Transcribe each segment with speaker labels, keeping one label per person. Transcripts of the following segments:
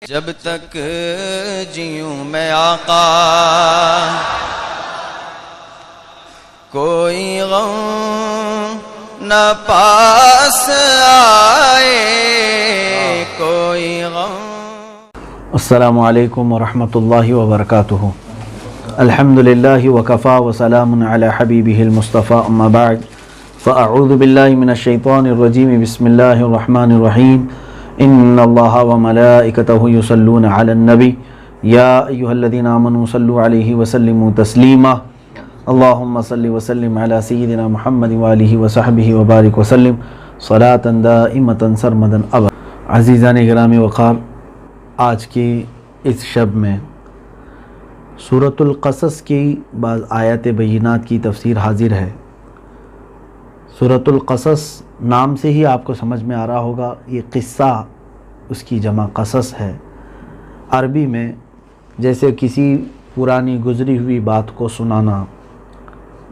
Speaker 1: جب تک جیوں میں آقا کوئی غم نہ پاس آئے کوئی غم۔
Speaker 2: السلام علیکم ورحمۃ اللہ وبرکاتہ۔ الحمدللہ وکفا وسلام علی حبیبہ المصطفیٰ، اما بعد فاعوذ باللہ من الشیطان الرجیم، بسم اللہ الرحمن الرحیم۔ ان اللہ وملائکتہ یصلون علی النبی یا ایہا الذین آمنوا صلوا علیہ وسلموا تسلیما۔ اللہم صل وسلم علی سیدنا محمد وآلہ وصحبہ وبارک وسلم صلاۃ دائمۃ سرمدا ابدا۔ عزیزان گرامی وقار، آج کی اس شب میں سورۃ القصص کی بعض آیات بینات کی تفسیر حاضر ہے۔ سورۃ القصص نام سے ہی آپ کو سمجھ میں آ رہا ہوگا، یہ قصہ اس کی جمع قصص ہے۔ عربی میں جیسے کسی پرانی گزری ہوئی بات کو سنانا،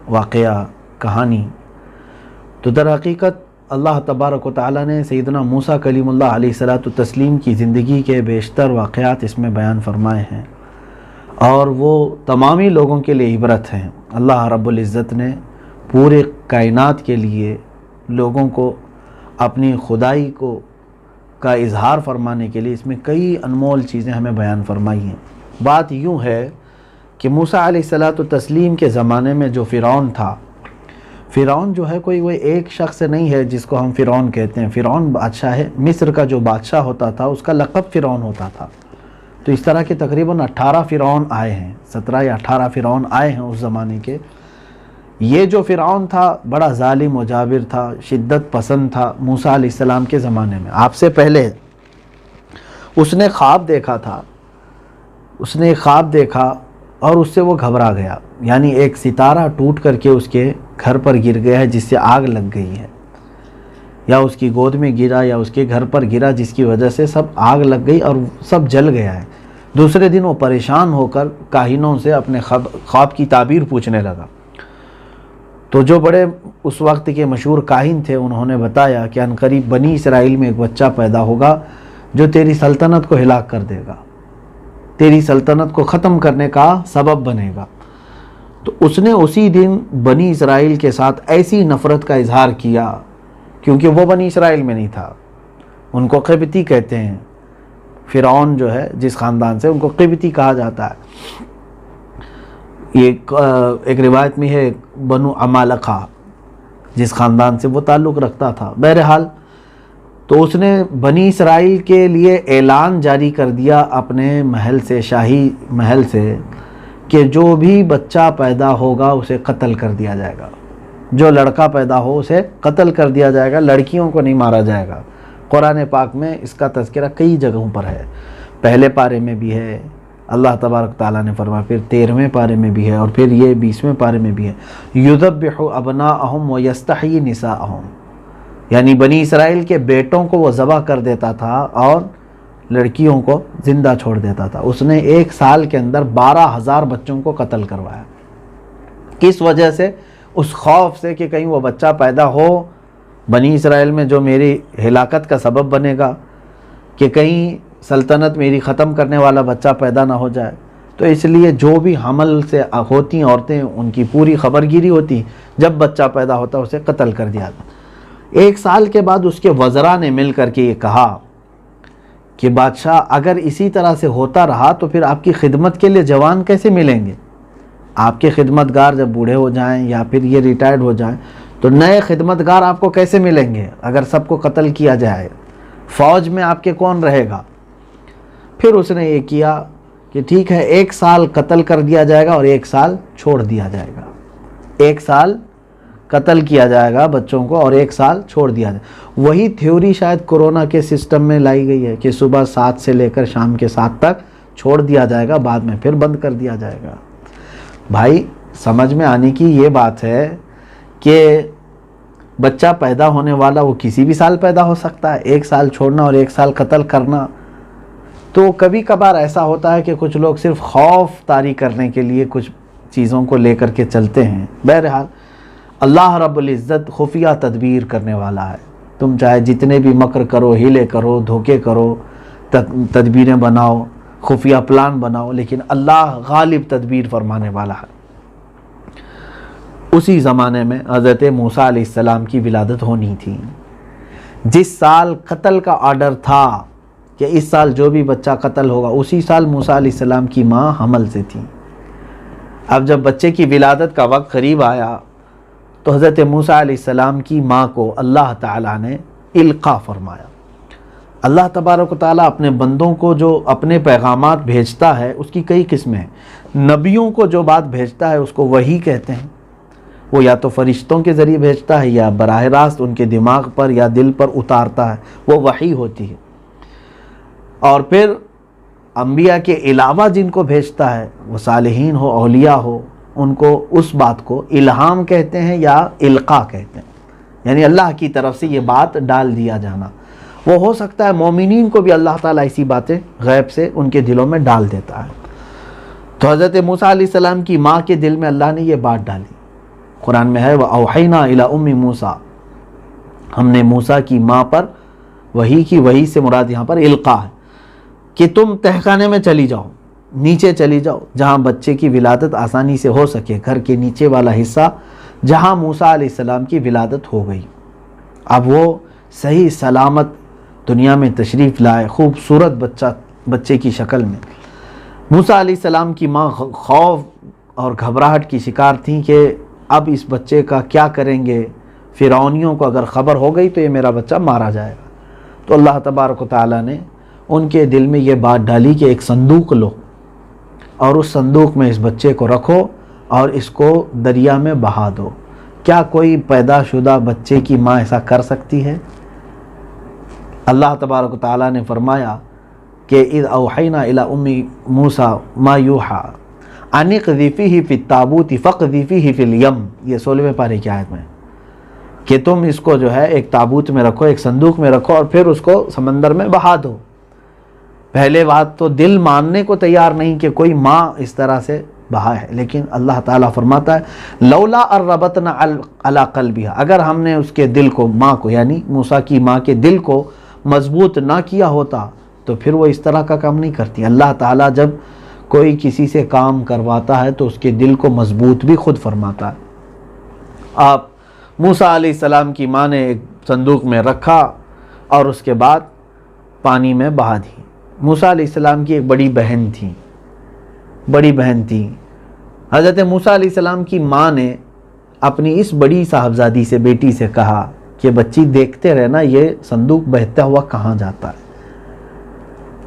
Speaker 2: واقعہ، کہانی، تو در حقیقت اللہ تبارک و تعالیٰ نے سیدنا موسیٰ کلیم اللہ علیہ الصلوۃ والتسلیم کی زندگی کے بیشتر واقعات اس میں بیان فرمائے ہیں، اور وہ تمامی لوگوں کے لیے عبرت ہیں۔ اللہ رب العزت نے پورے کائنات کے لیے لوگوں کو اپنی خدائی کا اظہار فرمانے کے لیے اس میں کئی انمول چیزیں ہمیں بیان فرمائی ہیں۔ بات یوں ہے کہ موسیٰ علیہ الصلوۃ والتسلیم کے زمانے میں جو فرعون تھا، فرعون جو ہے کوئی وہ ایک شخص نہیں ہے جس کو ہم فرعون کہتے ہیں۔ فرعون بادشاہ ہے، مصر کا جو بادشاہ ہوتا تھا اس کا لقب فرعون ہوتا تھا۔ تو اس طرح کے تقریباً 18 فرعون آئے ہیں، 17 یا 18 فرعون آئے ہیں اس زمانے کے۔ یہ جو فرعون تھا بڑا ظالم و جابر تھا، شدت پسند تھا موسیٰ علیہ السلام کے زمانے میں۔ آپ سے پہلے اس نے خواب دیکھا تھا، اس نے خواب دیکھا اور اس سے وہ گھبرا گیا، یعنی ایک ستارہ ٹوٹ کر کے اس کے گھر پر گر گیا ہے جس سے آگ لگ گئی ہے، یا اس کی گود میں گرا یا اس کے گھر پر گرا جس کی وجہ سے سب آگ لگ گئی اور سب جل گیا ہے۔ دوسرے دن وہ پریشان ہو کر کاہنوں سے اپنے خواب کی تعبیر پوچھنے لگا۔ تو جو بڑے اس وقت کے مشہور کاہن تھے انہوں نے بتایا کہ عنقریب بنی اسرائیل میں ایک بچہ پیدا ہوگا جو تیری سلطنت کو ہلاک کر دے گا، تیری سلطنت کو ختم کرنے کا سبب بنے گا۔ تو اس نے اسی دن بنی اسرائیل کے ساتھ ایسی نفرت کا اظہار کیا، کیونکہ وہ بنی اسرائیل میں نہیں تھا، ان کو قبطی کہتے ہیں۔ فرعون جو ہے جس خاندان سے، ان کو قبطی کہا جاتا ہے۔ ایک روایت میں ہے بنو عمالقہ جس خاندان سے وہ تعلق رکھتا تھا۔ بہرحال تو اس نے بنی اسرائیل کے لیے اعلان جاری کر دیا اپنے محل سے، شاہی محل سے، کہ جو بھی بچہ پیدا ہوگا اسے قتل کر دیا جائے گا، جو لڑکا پیدا ہو اسے قتل کر دیا جائے گا، لڑکیوں کو نہیں مارا جائے گا۔ قرآن پاک میں اس کا تذکرہ کئی جگہوں پر ہے، پہلے پارے میں بھی ہے، اللہ تبارک تعالیٰ نے فرمایا، پھر 13ویں پارے میں بھی ہے، اور پھر یہ 20ویں پارے میں بھی ہے، یذبح ابناءہم ویستحیی نساءہم، یعنی بنی اسرائیل کے بیٹوں کو وہ ذبح کر دیتا تھا اور لڑکیوں کو زندہ چھوڑ دیتا تھا۔ اس نے 1 سال کے اندر 12,000 بچوں کو قتل کروایا۔ کس وجہ سے؟ اس خوف سے کہ کہیں وہ بچہ پیدا ہو بنی اسرائیل میں جو میری ہلاکت کا سبب بنے گا، کہ کہیں سلطنت میری ختم کرنے والا بچہ پیدا نہ ہو جائے۔ تو اس لیے جو بھی حمل سے ہوتی عورتیں ان کی پوری خبر گیری ہوتی، جب بچہ پیدا ہوتا اسے قتل کر دیا تھا۔ 1 سال کے بعد اس کے وزراء نے مل کر کے یہ کہا کہ بادشاہ اگر اسی طرح سے ہوتا رہا تو پھر آپ کی خدمت کے لیے جوان کیسے ملیں گے؟ آپ کے خدمتگار جب بوڑھے ہو جائیں یا پھر یہ ریٹائرڈ ہو جائیں تو نئے خدمتگار آپ کو کیسے ملیں گے اگر سب کو قتل کیا جائے؟ فوج میں آپ کے کون رہے گا؟ پھر اس نے یہ کیا کہ ٹھیک ہے 1 سال قتل کر دیا جائے گا اور 1 سال چھوڑ دیا جائے گا۔ 1 سال قتل کیا جائے گا بچوں کو اور 1 سال چھوڑ دیا جائے گا۔ وہی تھیوری شاید کورونا کے سسٹم میں لائی گئی ہے کہ صبح 7 سے لے کر شام کے 7 تک چھوڑ دیا جائے گا، بعد میں پھر بند کر دیا جائے گا۔ بھائی سمجھ میں آنے کی یہ بات ہے کہ بچہ پیدا ہونے والا وہ کسی بھی سال پیدا ہو سکتا ہے، 1 سال چھوڑنا اور 1 سال قتل کرنا۔ تو کبھی کبھار ایسا ہوتا ہے کہ کچھ لوگ صرف خوف طاری کرنے کے لیے کچھ چیزوں کو لے کر کے چلتے ہیں۔ بہرحال اللہ رب العزت خفیہ تدبیر کرنے والا ہے، تم چاہے جتنے بھی مکر کرو، ہیلے کرو، دھوکے کرو، تدبیریں بناؤ، خفیہ پلان بناؤ، لیکن اللہ غالب تدبیر فرمانے والا ہے۔ اسی زمانے میں حضرت موسیٰ علیہ السلام کی ولادت ہونی تھی۔ جس سال قتل کا آرڈر تھا کہ اس سال جو بھی بچہ قتل ہوگا، اسی سال موسیٰ علیہ السلام کی ماں حمل سے تھی۔ اب جب بچے کی ولادت کا وقت قریب آیا تو حضرت موسیٰ علیہ السلام کی ماں کو اللہ تعالیٰ نے القاء فرمایا۔ اللہ تبارک و تعالیٰ اپنے بندوں کو جو اپنے پیغامات بھیجتا ہے اس کی کئی قسمیں ہیں۔ نبیوں کو جو بات بھیجتا ہے اس کو وحی کہتے ہیں، وہ یا تو فرشتوں کے ذریعے بھیجتا ہے یا براہ راست ان کے دماغ پر یا دل پر اتارتا ہے، وہ وحی ہوتی ہے۔ اور پھر انبیاء کے علاوہ جن کو بھیجتا ہے، وہ صالحین ہو، اولیاء ہو، ان کو اس بات کو الہام کہتے ہیں یا القاء کہتے ہیں، یعنی اللہ کی طرف سے یہ بات ڈال دیا جانا۔ وہ ہو سکتا ہے مومنین کو بھی اللہ تعالیٰ ایسی باتیں غیب سے ان کے دلوں میں ڈال دیتا ہے۔ تو حضرت موسیٰ علیہ السلام کی ماں کے دل میں اللہ نے یہ بات ڈالی۔ قرآن میں ہے وَأَوْحَيْنَا إِلَىٰ أُمِّ مُوسَىٰ، ہم نے موسیٰ کی ماں پر وحی کی، وحی سے مراد یہاں پر القاء ہے کہ تم تہخانے میں چلی جاؤ، نیچے چلی جاؤ جہاں بچے کی ولادت آسانی سے ہو سکے، گھر کے نیچے والا حصہ جہاں موسیٰ علیہ السلام کی ولادت ہو گئی۔ اب وہ صحیح سلامت دنیا میں تشریف لائے، خوبصورت بچے کی شکل میں۔ موسیٰ علیہ السلام کی ماں خوف اور گھبراہٹ کی شکار تھیں کہ اب اس بچے کا کیا کریں گے، فرعونیوں کو اگر خبر ہو گئی تو یہ میرا بچہ مارا جائے گا۔ تو اللہ تبارک و تعالیٰ نے ان کے دل میں یہ بات ڈالی کہ ایک صندوق لو اور اس صندوق میں اس بچے کو رکھو اور اس کو دریا میں بہا دو۔ کیا کوئی پیدا شدہ بچے کی ماں ایسا کر سکتی ہے؟ اللہ تبارک و تعالیٰ نے فرمایا کہ اذ اوحینا الی ام موسیٰ ما یوحیٰ ان اقذفیہ فی التابوت فاقذفیہ فی الیم، یہ 16ویں پارے کی آیت میں، کہ تم اس کو جو ہے ایک تابوت میں رکھو، ایک صندوق میں رکھو اور پھر اس کو سمندر میں بہا دو۔ پہلے بات تو دل ماننے کو تیار نہیں کہ کوئی ماں اس طرح سے بہا ہے، لیکن اللہ تعالیٰ فرماتا ہے لولا اربطنا علی قلبها، اگر ہم نے اس کے دل کو، ماں کو یعنی موسیٰ کی ماں کے دل کو مضبوط نہ کیا ہوتا تو پھر وہ اس طرح کا کام نہیں کرتی۔ اللہ تعالیٰ جب کوئی کسی سے کام کرواتا ہے تو اس کے دل کو مضبوط بھی خود فرماتا ہے۔ آپ موسیٰ علیہ السلام کی ماں نے ایک صندوق میں رکھا اور اس کے بعد پانی میں بہا دی۔ موسیٰ علیہ السلام کی ایک بڑی بہن تھی۔ حضرت موسیٰ علیہ السلام کی ماں نے اپنی اس بڑی صاحبزادی سے، بیٹی سے کہا کہ بچی دیکھتے رہنا یہ صندوق بہتا ہوا کہاں جاتا ہے۔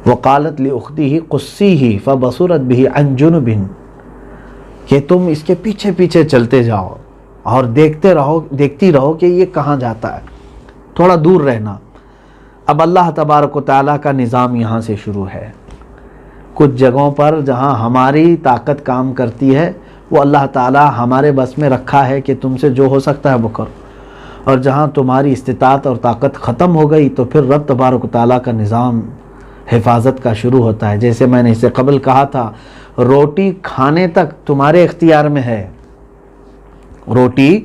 Speaker 2: وقالت لأختہ قصیہ فبصرت بہ عن جنب، کہ تم اس کے پیچھے پیچھے چلتے جاؤ اور دیکھتی رہو کہ یہ کہاں جاتا ہے، تھوڑا دور رہنا۔ اب اللہ تبارک و تعالیٰ کا نظام یہاں سے شروع ہے۔ کچھ جگہوں پر جہاں ہماری طاقت کام کرتی ہے وہ اللہ تعالیٰ ہمارے بس میں رکھا ہے کہ تم سے جو ہو سکتا ہے وہ کرو، اور جہاں تمہاری استطاعت اور طاقت ختم ہو گئی تو پھر رب تبارک و تعالیٰ کا نظام حفاظت کا شروع ہوتا ہے۔ جیسے میں نے اس سے قبل کہا تھا، روٹی کھانے تک تمہارے اختیار میں ہے، روٹی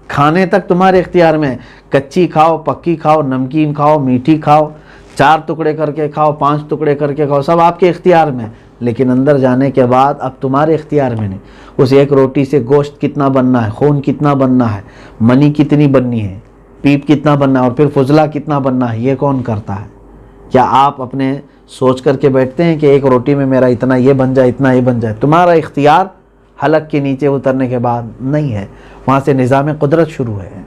Speaker 2: کھانے تک تمہارے اختیار میں ہے، کچی کھاؤ، پکی کھاؤ، نمکین کھاؤ، میٹھی کھاؤ، 4 ٹکڑے کر کے کھاؤ، 5 ٹکڑے کر کے کھاؤ، سب آپ کے اختیار میں، لیکن اندر جانے کے بعد اب تمہارے اختیار میں نہیں۔ اس ایک روٹی سے گوشت کتنا بننا ہے، خون کتنا بننا ہے، منی کتنی بننی ہے، پیپ کتنا بننا ہے اور پھر فضلہ کتنا بننا ہے، یہ کون کرتا ہے؟ کیا آپ اپنے سوچ کر کے بیٹھتے ہیں کہ ایک روٹی میں میرا اتنا یہ بن جائے، اتنا یہ بن جائے؟ تمہارا اختیار حلق کے نیچے اترنے کے بعد نہیں ہے، وہاں سے نظام قدرت شروع ہے۔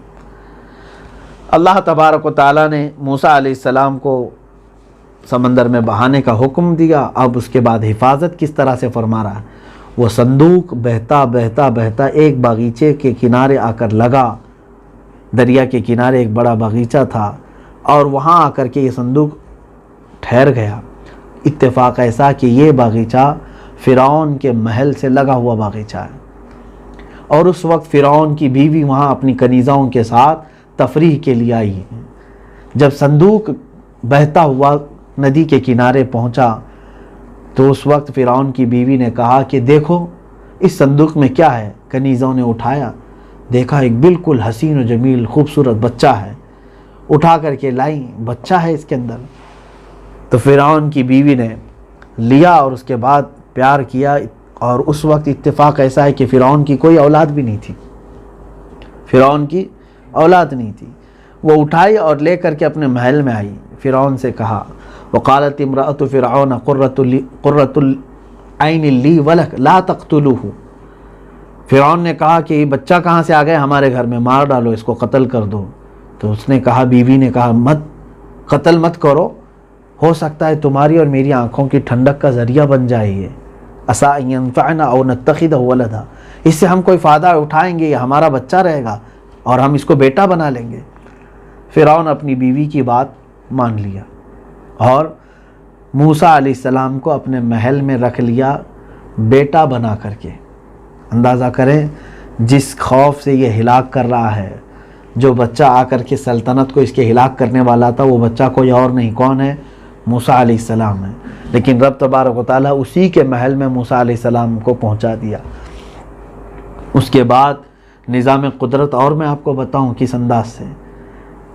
Speaker 2: اللہ تبارک و تعالیٰ نے موسیٰ علیہ السلام کو سمندر میں بہانے کا حکم دیا۔ اب اس کے بعد حفاظت کس طرح سے فرما رہا ہے؟ وہ صندوق بہتا بہتا بہتا ایک باغیچے کے کنارے آ کر لگا۔ دریا کے کنارے ایک بڑا باغیچہ تھا اور وہاں آ کر کے یہ صندوق ٹھہر گیا۔ اتفاق ایسا کہ یہ باغیچہ فرعون کے محل سے لگا ہوا باغیچہ ہے، اور اس وقت فرعون کی بیوی وہاں اپنی کنیزاؤں کے ساتھ تفریح کے لیے آئی۔ جب صندوق بہتا ہوا ندی کے کنارے پہنچا تو اس وقت فرعون کی بیوی نے کہا کہ دیکھو اس صندوق میں کیا ہے۔ کنیزوں نے اٹھایا، دیکھا ایک بالکل حسین و جمیل خوبصورت بچہ ہے، اٹھا کر کے لائیں، بچہ ہے اس کے اندر۔ تو فرعون کی بیوی نے لیا اور اس کے بعد پیار کیا، اور اس وقت اتفاق ایسا ہے کہ فرعون کی کوئی اولاد بھی نہیں تھی، فرعون کی اولاد نہیں تھی۔ وہ اٹھائی اور لے کر کے اپنے محل میں آئی، فرعون سے کہا وقالت امرأۃ فرعون قرۃ العین لی ولک لا تقتلوہ، فرعون نے کہا کہ یہ بچہ کہاں سے آ گیا ہمارے گھر میں، مار ڈالو اس کو، قتل کر دو۔ تو اس نے کہا، بیوی نے کہا مت قتل مت کرو، ہو سکتا ہے تمہاری اور میری آنکھوں کی ٹھنڈک کا ذریعہ بن جائے، یہ عسیٰ ان ینفعنا او نتخذہ ولدا، اس سے ہم کوئی فائدہ اٹھائیں گے، یہ ہمارا بچہ رہے گا اور ہم اس کو بیٹا بنا لیں گے۔ فرعون اپنی بیوی کی بات مان لیا اور موسیٰ علیہ السلام کو اپنے محل میں رکھ لیا بیٹا بنا کر کے۔ اندازہ کریں جس خوف سے یہ ہلاک کر رہا ہے، جو بچہ آ کر کے سلطنت کو اس کے ہلاک کرنے والا تھا، وہ بچہ کوئی اور نہیں، کون ہے؟ موسیٰ علیہ السلام ہے۔ لیکن رب تبارک و تعالیٰ اسی کے محل میں موسیٰ علیہ السلام کو پہنچا دیا۔ اس کے بعد نظام قدرت اور میں آپ کو بتاؤں کس انداز سے،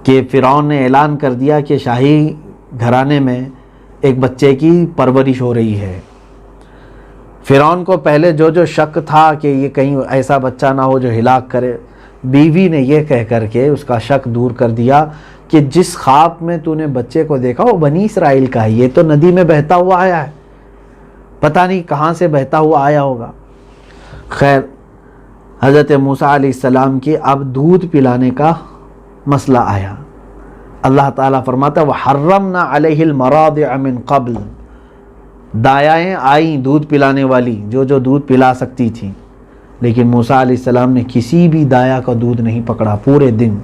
Speaker 2: کہ فرعون نے اعلان کر دیا کہ شاہی گھرانے میں ایک بچے کی پرورش ہو رہی ہے۔ فرعون کو پہلے جو شک تھا کہ یہ کہیں ایسا بچہ نہ ہو جو ہلاک کرے، بیوی نے یہ کہہ کر کے اس کا شک دور کر دیا کہ جس خواب میں تو نے بچے کو دیکھا وہ بنی اسرائیل کا ہے، یہ تو ندی میں بہتا ہوا آیا ہے، پتہ نہیں کہاں سے بہتا ہوا آیا ہوگا۔ خیر، حضرت موسیٰ علیہ السلام کی اب دودھ پلانے کا مسئلہ آیا۔ اللہ تعالیٰ فرماتا ہے وَحَرَّمْنَا عَلَيْهِ الْمَرَاضِعَ مِن قَبْلِ، دایائیں آئیں دودھ پلانے والی جو دودھ پلا سکتی تھیں، لیکن موسیٰ علیہ السلام نے کسی بھی دایا کا دودھ نہیں پکڑا پورے دن۔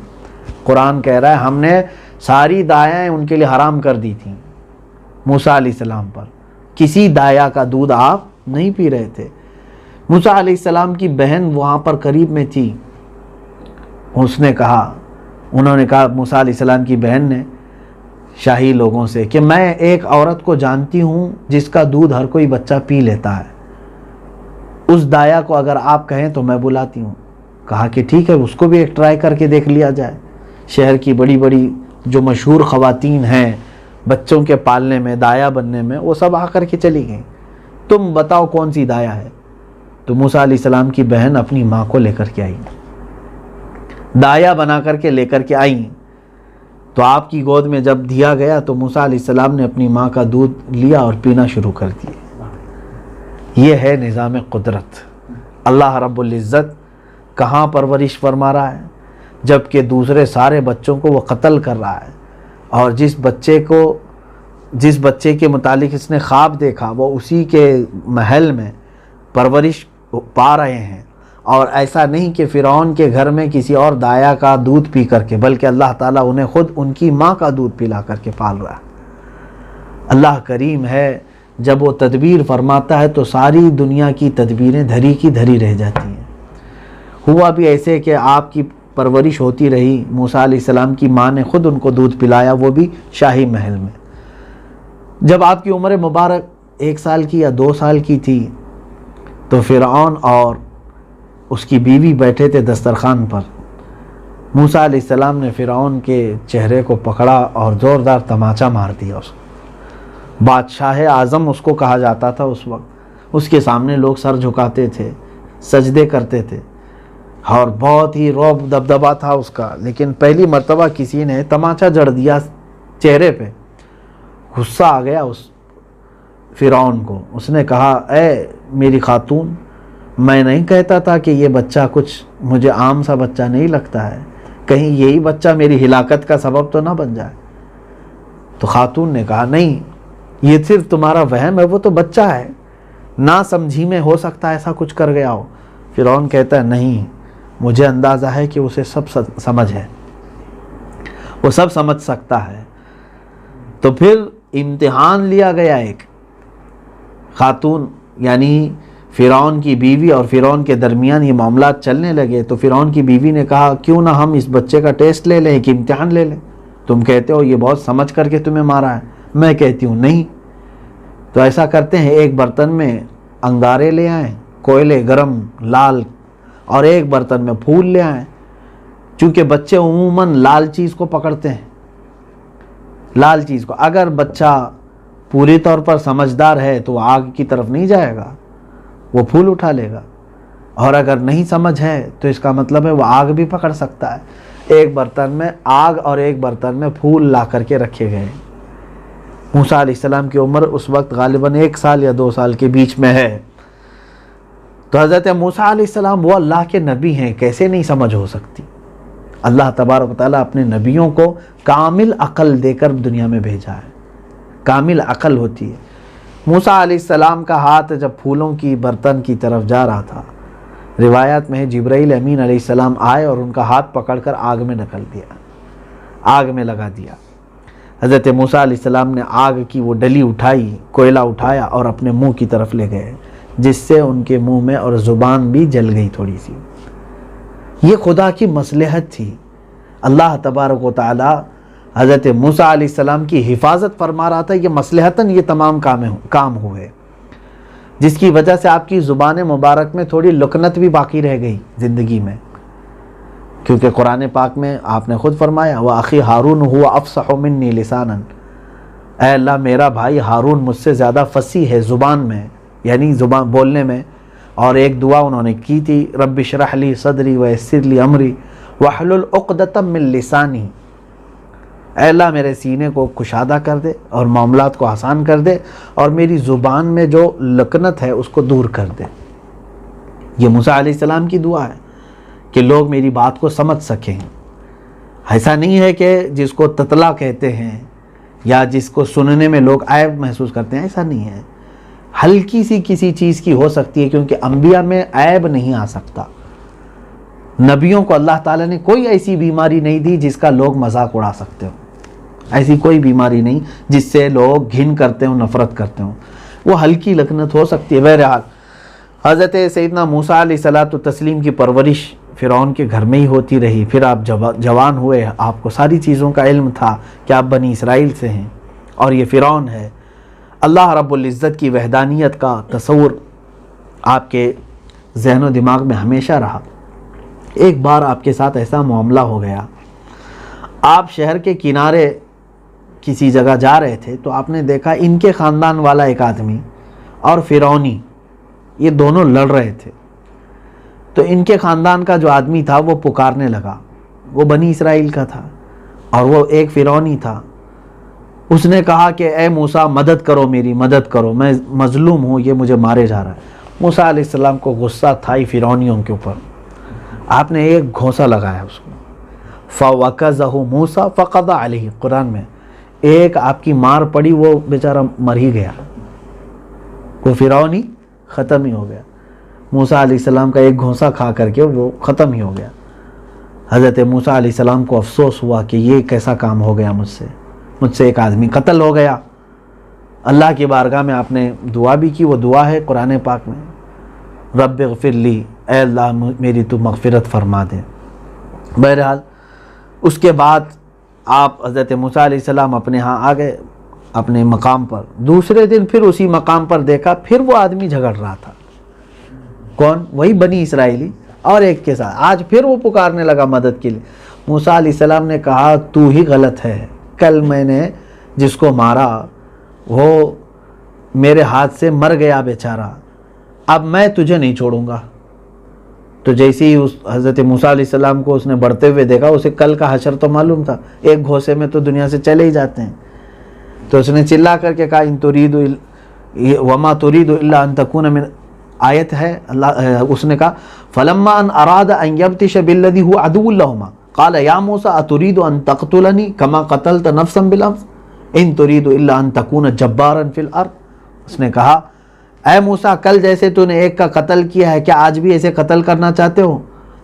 Speaker 2: قرآن کہہ رہا ہے ہم نے ساری دایائیں ان کے لیے حرام کر دی تھیں موسیٰ علیہ السلام پر، کسی دایا کا دودھ آپ نہیں پی رہے تھے۔ موسیٰ علیہ السلام کی بہن وہاں پر قریب میں تھی، انہوں نے کہا موسیٰ علیہ السلام کی بہن نے شاہی لوگوں سے کہ میں ایک عورت کو جانتی ہوں جس کا دودھ ہر کوئی بچہ پی لیتا ہے، اس دایا کو اگر آپ کہیں تو میں بلاتی ہوں۔ کہا کہ ٹھیک ہے، اس کو بھی ایک ٹرائی کر کے دیکھ لیا جائے۔ شہر کی بڑی بڑی جو مشہور خواتین ہیں بچوں کے پالنے میں، دایا بننے میں، وہ سب آ کر کے چلی گئیں، تم بتاؤ کون سی دایا ہے۔ تو موسیٰ علیہ السلام کی بہن اپنی ماں کو لے کر کے آئی، دایا بنا کر کے لے کر کے آئیں۔ تو آپ کی گود میں جب دیا گیا تو موسیٰ علیہ السلام نے اپنی ماں کا دودھ لیا اور پینا شروع کر دیا۔ یہ ہے نظام قدرت۔ اللہ رب العزت کہاں پرورش فرما رہا ہے، جبکہ دوسرے سارے بچوں کو وہ قتل کر رہا ہے، اور جس بچے کے متعلق اس نے خواب دیکھا وہ اسی کے محل میں پرورش پا رہے ہیں۔ اور ایسا نہیں کہ فرعون کے گھر میں کسی اور دایا کا دودھ پی کر کے، بلکہ اللہ تعالیٰ انہیں خود ان کی ماں کا دودھ پلا کر کے پال رہا ہے۔ اللہ کریم ہے، جب وہ تدبیر فرماتا ہے تو ساری دنیا کی تدبیریں دھری کی دھری رہ جاتی ہیں۔ ہوا بھی ایسے کہ آپ کی پرورش ہوتی رہی، موسیٰ علیہ السلام کی ماں نے خود ان کو دودھ پلایا، وہ بھی شاہی محل میں۔ جب آپ کی عمر مبارک 1 سال کی یا 2 سال کی تھی تو فرعون اور اس کی بیوی بیٹھے تھے دسترخوان پر۔ موسیٰ علیہ السلام نے فرعون کے چہرے کو پکڑا اور زوردار تماچا مار دیا اس کو۔ بادشاہ اعظم اس کو کہا جاتا تھا اس وقت، اس کے سامنے لوگ سر جھکاتے تھے، سجدے کرتے تھے، اور بہت ہی رعب دبدبا تھا اس کا۔ لیکن پہلی مرتبہ کسی نے تماچا جڑ دیا چہرے پہ، غصہ آ گیا اس فرعون کو۔ اس نے کہا اے میری خاتون، میں نہیں کہتا تھا کہ یہ بچہ کچھ مجھے عام سا بچہ نہیں لگتا ہے، کہیں یہی بچہ میری ہلاکت کا سبب تو نہ بن جائے۔ تو خاتون نے کہا نہیں، یہ صرف تمہارا وہم ہے، وہ تو بچہ ہے، نہ سمجھی میں ہو سکتا ہے ایسا کچھ کر گیا ہو۔ فرعون کہتا ہے نہیں، مجھے اندازہ ہے کہ اسے سب سمجھ ہے، وہ سب سمجھ سکتا ہے۔ تو پھر امتحان لیا گیا ایک، خاتون یعنی فرعون کی بیوی اور فرعون کے درمیان یہ معاملات چلنے لگے۔ تو فرعون کی بیوی نے کہا کیوں نہ ہم اس بچے کا ٹیسٹ لے لیں، ایک امتحان لے لیں، تم کہتے ہو یہ بہت سمجھ کر کے تمہیں مارا ہے، میں کہتی ہوں نہیں۔ تو ایسا کرتے ہیں، ایک برتن میں انگارے لے آئیں، کوئلے گرم لال، اور ایک برتن میں پھول لے آئیں، چونکہ بچے عموماً لال چیز کو پکڑتے ہیں، لال چیز کو۔ اگر بچہ پوری طور پر سمجھدار ہے تو وہ آگ کی طرف نہیں جائے گا، وہ پھول اٹھا لے گا، اور اگر نہیں سمجھ ہے تو اس کا مطلب ہے وہ آگ بھی پکڑ سکتا ہے۔ ایک برتن میں آگ اور ایک برتن میں پھول لا کر کے رکھے گئے۔ موسیٰ علیہ السلام کی عمر اس وقت غالباً 1 سال یا 2 سال کے بیچ میں ہے۔ تو حضرت موسیٰ علیہ السلام وہ اللہ کے نبی ہیں، کیسے نہیں سمجھ ہو سکتی؟ اللہ تبارک و تعالیٰ اپنے نبیوں کو کامل عقل دے کر دنیا میں بھیجا ہے، کامل عقل ہوتی ہے۔ موسیٰ علیہ السلام کا ہاتھ جب پھولوں کی برتن کی طرف جا رہا تھا، روایات میں جبرائیل امین علیہ السلام آئے اور ان کا ہاتھ پکڑ کر آگ میں ڈھکیل دیا، آگ میں لگا دیا۔ حضرت موسیٰ علیہ السلام نے آگ کی وہ ڈلی اٹھائی، کوئلہ اٹھایا اور اپنے منہ کی طرف لے گئے، جس سے ان کے منہ میں اور زبان بھی جل گئی تھوڑی سی۔ یہ خدا کی مصلحت تھی۔ اللہ تبارک و تعالی حضرت موسیٰ علیہ السلام کی حفاظت فرما رہا تھا، یہ مصلحتاً یہ تمام کام ہوئے، جس کی وجہ سے آپ کی زبان مبارک میں تھوڑی لکنت بھی باقی رہ گئی زندگی میں، کیونکہ قرآن پاک میں آپ نے خود فرمایا وَأَخِي هَارُونُ هُوَ أَفْصَحُ مِنِّي لِسَانًا، اے اللہ میرا بھائی ہارون مجھ سے زیادہ فصیح ہے زبان میں، یعنی زبان بولنے میں۔ اور ایک دعا انہوں نے کی تھی رب اشرح لی صدری ویسر لی امری واحلل عقدۃ من لسانی، اے اللہ میرے سینے کو کشادہ کر دے اور معاملات کو آسان کر دے، اور میری زبان میں جو لکنت ہے اس کو دور کر دے۔ یہ موسیٰ علیہ السلام کی دعا ہے کہ لوگ میری بات کو سمجھ سکیں۔ ایسا نہیں ہے کہ جس کو تتلا کہتے ہیں یا جس کو سننے میں لوگ عیب محسوس کرتے ہیں، ایسا نہیں ہے۔ ہلکی سی کسی چیز کی ہو سکتی ہے، کیونکہ انبیاء میں عیب نہیں آ سکتا۔ نبیوں کو اللہ تعالیٰ نے کوئی ایسی بیماری نہیں دی جس کا لوگ مذاق اڑا سکتے ہوں، ایسی کوئی بیماری نہیں جس سے لوگ گھن کرتے ہوں، نفرت کرتے ہوں۔ وہ ہلکی لکنت ہو سکتی ہے۔ بہرحال حضرت سیدنا موسیٰ علیہ الصلوۃ والتسلیم کی پرورش فرعون کے گھر میں ہی ہوتی رہی۔ پھر آپ جوان ہوئے، آپ کو ساری چیزوں کا علم تھا کہ آپ بنی اسرائیل سے ہیں اور یہ فرعون ہے۔ اللہ رب العزت کی وحدانیت کا تصور آپ کے ذہن و دماغ میں ہمیشہ رہا۔ ایک بار آپ کے ساتھ ایسا معاملہ ہو گیا، آپ شہر کے کنارے کسی جگہ جا رہے تھے تو آپ نے دیکھا ان کے خاندان والا ایک آدمی اور فرعونی یہ دونوں لڑ رہے تھے۔ تو ان کے خاندان کا جو آدمی تھا وہ پکارنے لگا، وہ بنی اسرائیل کا تھا اور وہ ایک فرعونی تھا۔ اس نے کہا کہ اے موسیٰ مدد کرو، میری مدد کرو، میں مظلوم ہوں، یہ مجھے مارے جا رہا ہے۔ موسیٰ علیہ السلام کو غصہ تھا ہی فرعونیوں کے اوپر۔ آپ نے ایک گھونسا لگایا اس کو، فَوَكَزَهُ مُوسَى فَقَضَى عَلَيْهِ، قرآن میں ایک آپ کی مار پڑی، وہ بیچارہ مر ہی گیا، وہ فرعونی ختم ہی ہو گیا۔ موسیٰ علیہ السلام کا ایک گھونسا کھا کر کے وہ ختم ہی ہو گیا۔ حضرت موسیٰ علیہ السلام کو افسوس ہوا کہ یہ کیسا کام ہو گیا مجھ سے ایک آدمی قتل ہو گیا۔ اللہ کی بارگاہ میں آپ نے دعا بھی کی، وہ دعا ہے قرآن پاک میں، رب اغفر لی، اے اللہ میری تو مغفرت فرما دے۔ بہرحال اس کے بعد آپ حضرت موسیٰ علیہ السلام اپنے ہاں آ گئے اپنے مقام پر۔ دوسرے دن پھر اسی مقام پر دیکھا، پھر وہ آدمی جھگڑ رہا تھا۔ کون؟ وہی بنی اسرائیلی اور ایک کے ساتھ۔ آج پھر وہ پکارنے لگا مدد کے لیے۔ موسیٰ علیہ السلام نے کہا تو ہی غلط ہے، کل میں نے جس کو مارا وہ میرے ہاتھ سے مر گیا بیچارہ، اب میں تجھے نہیں چھوڑوں گا۔ تو جیسے ہی اس حضرت موسیٰ علیہ السلام کو اس نے بڑھتے ہوئے دیکھا، اسے کل کا حشر تو معلوم تھا، ایک گھوسے میں تو دنیا سے چلے ہی جاتے ہیں۔ تو اس نے چلا کر کے کہا ان ترید وما ترید الا ان تکون من، آیت ہے اللہ، اس نے کہا فلما ان اراد ان یبطش بالذی هو عدو لهما قال یا موسیٰ اترید ان تقتلنی کما قتلت نفسا بالامس ان ترید الا ان تکون جبارا فی الارض۔ اس نے کہا اے موسیٰ کل جیسے تو نے ایک کا قتل کیا ہے، کیا آج بھی ایسے قتل کرنا چاہتے ہو؟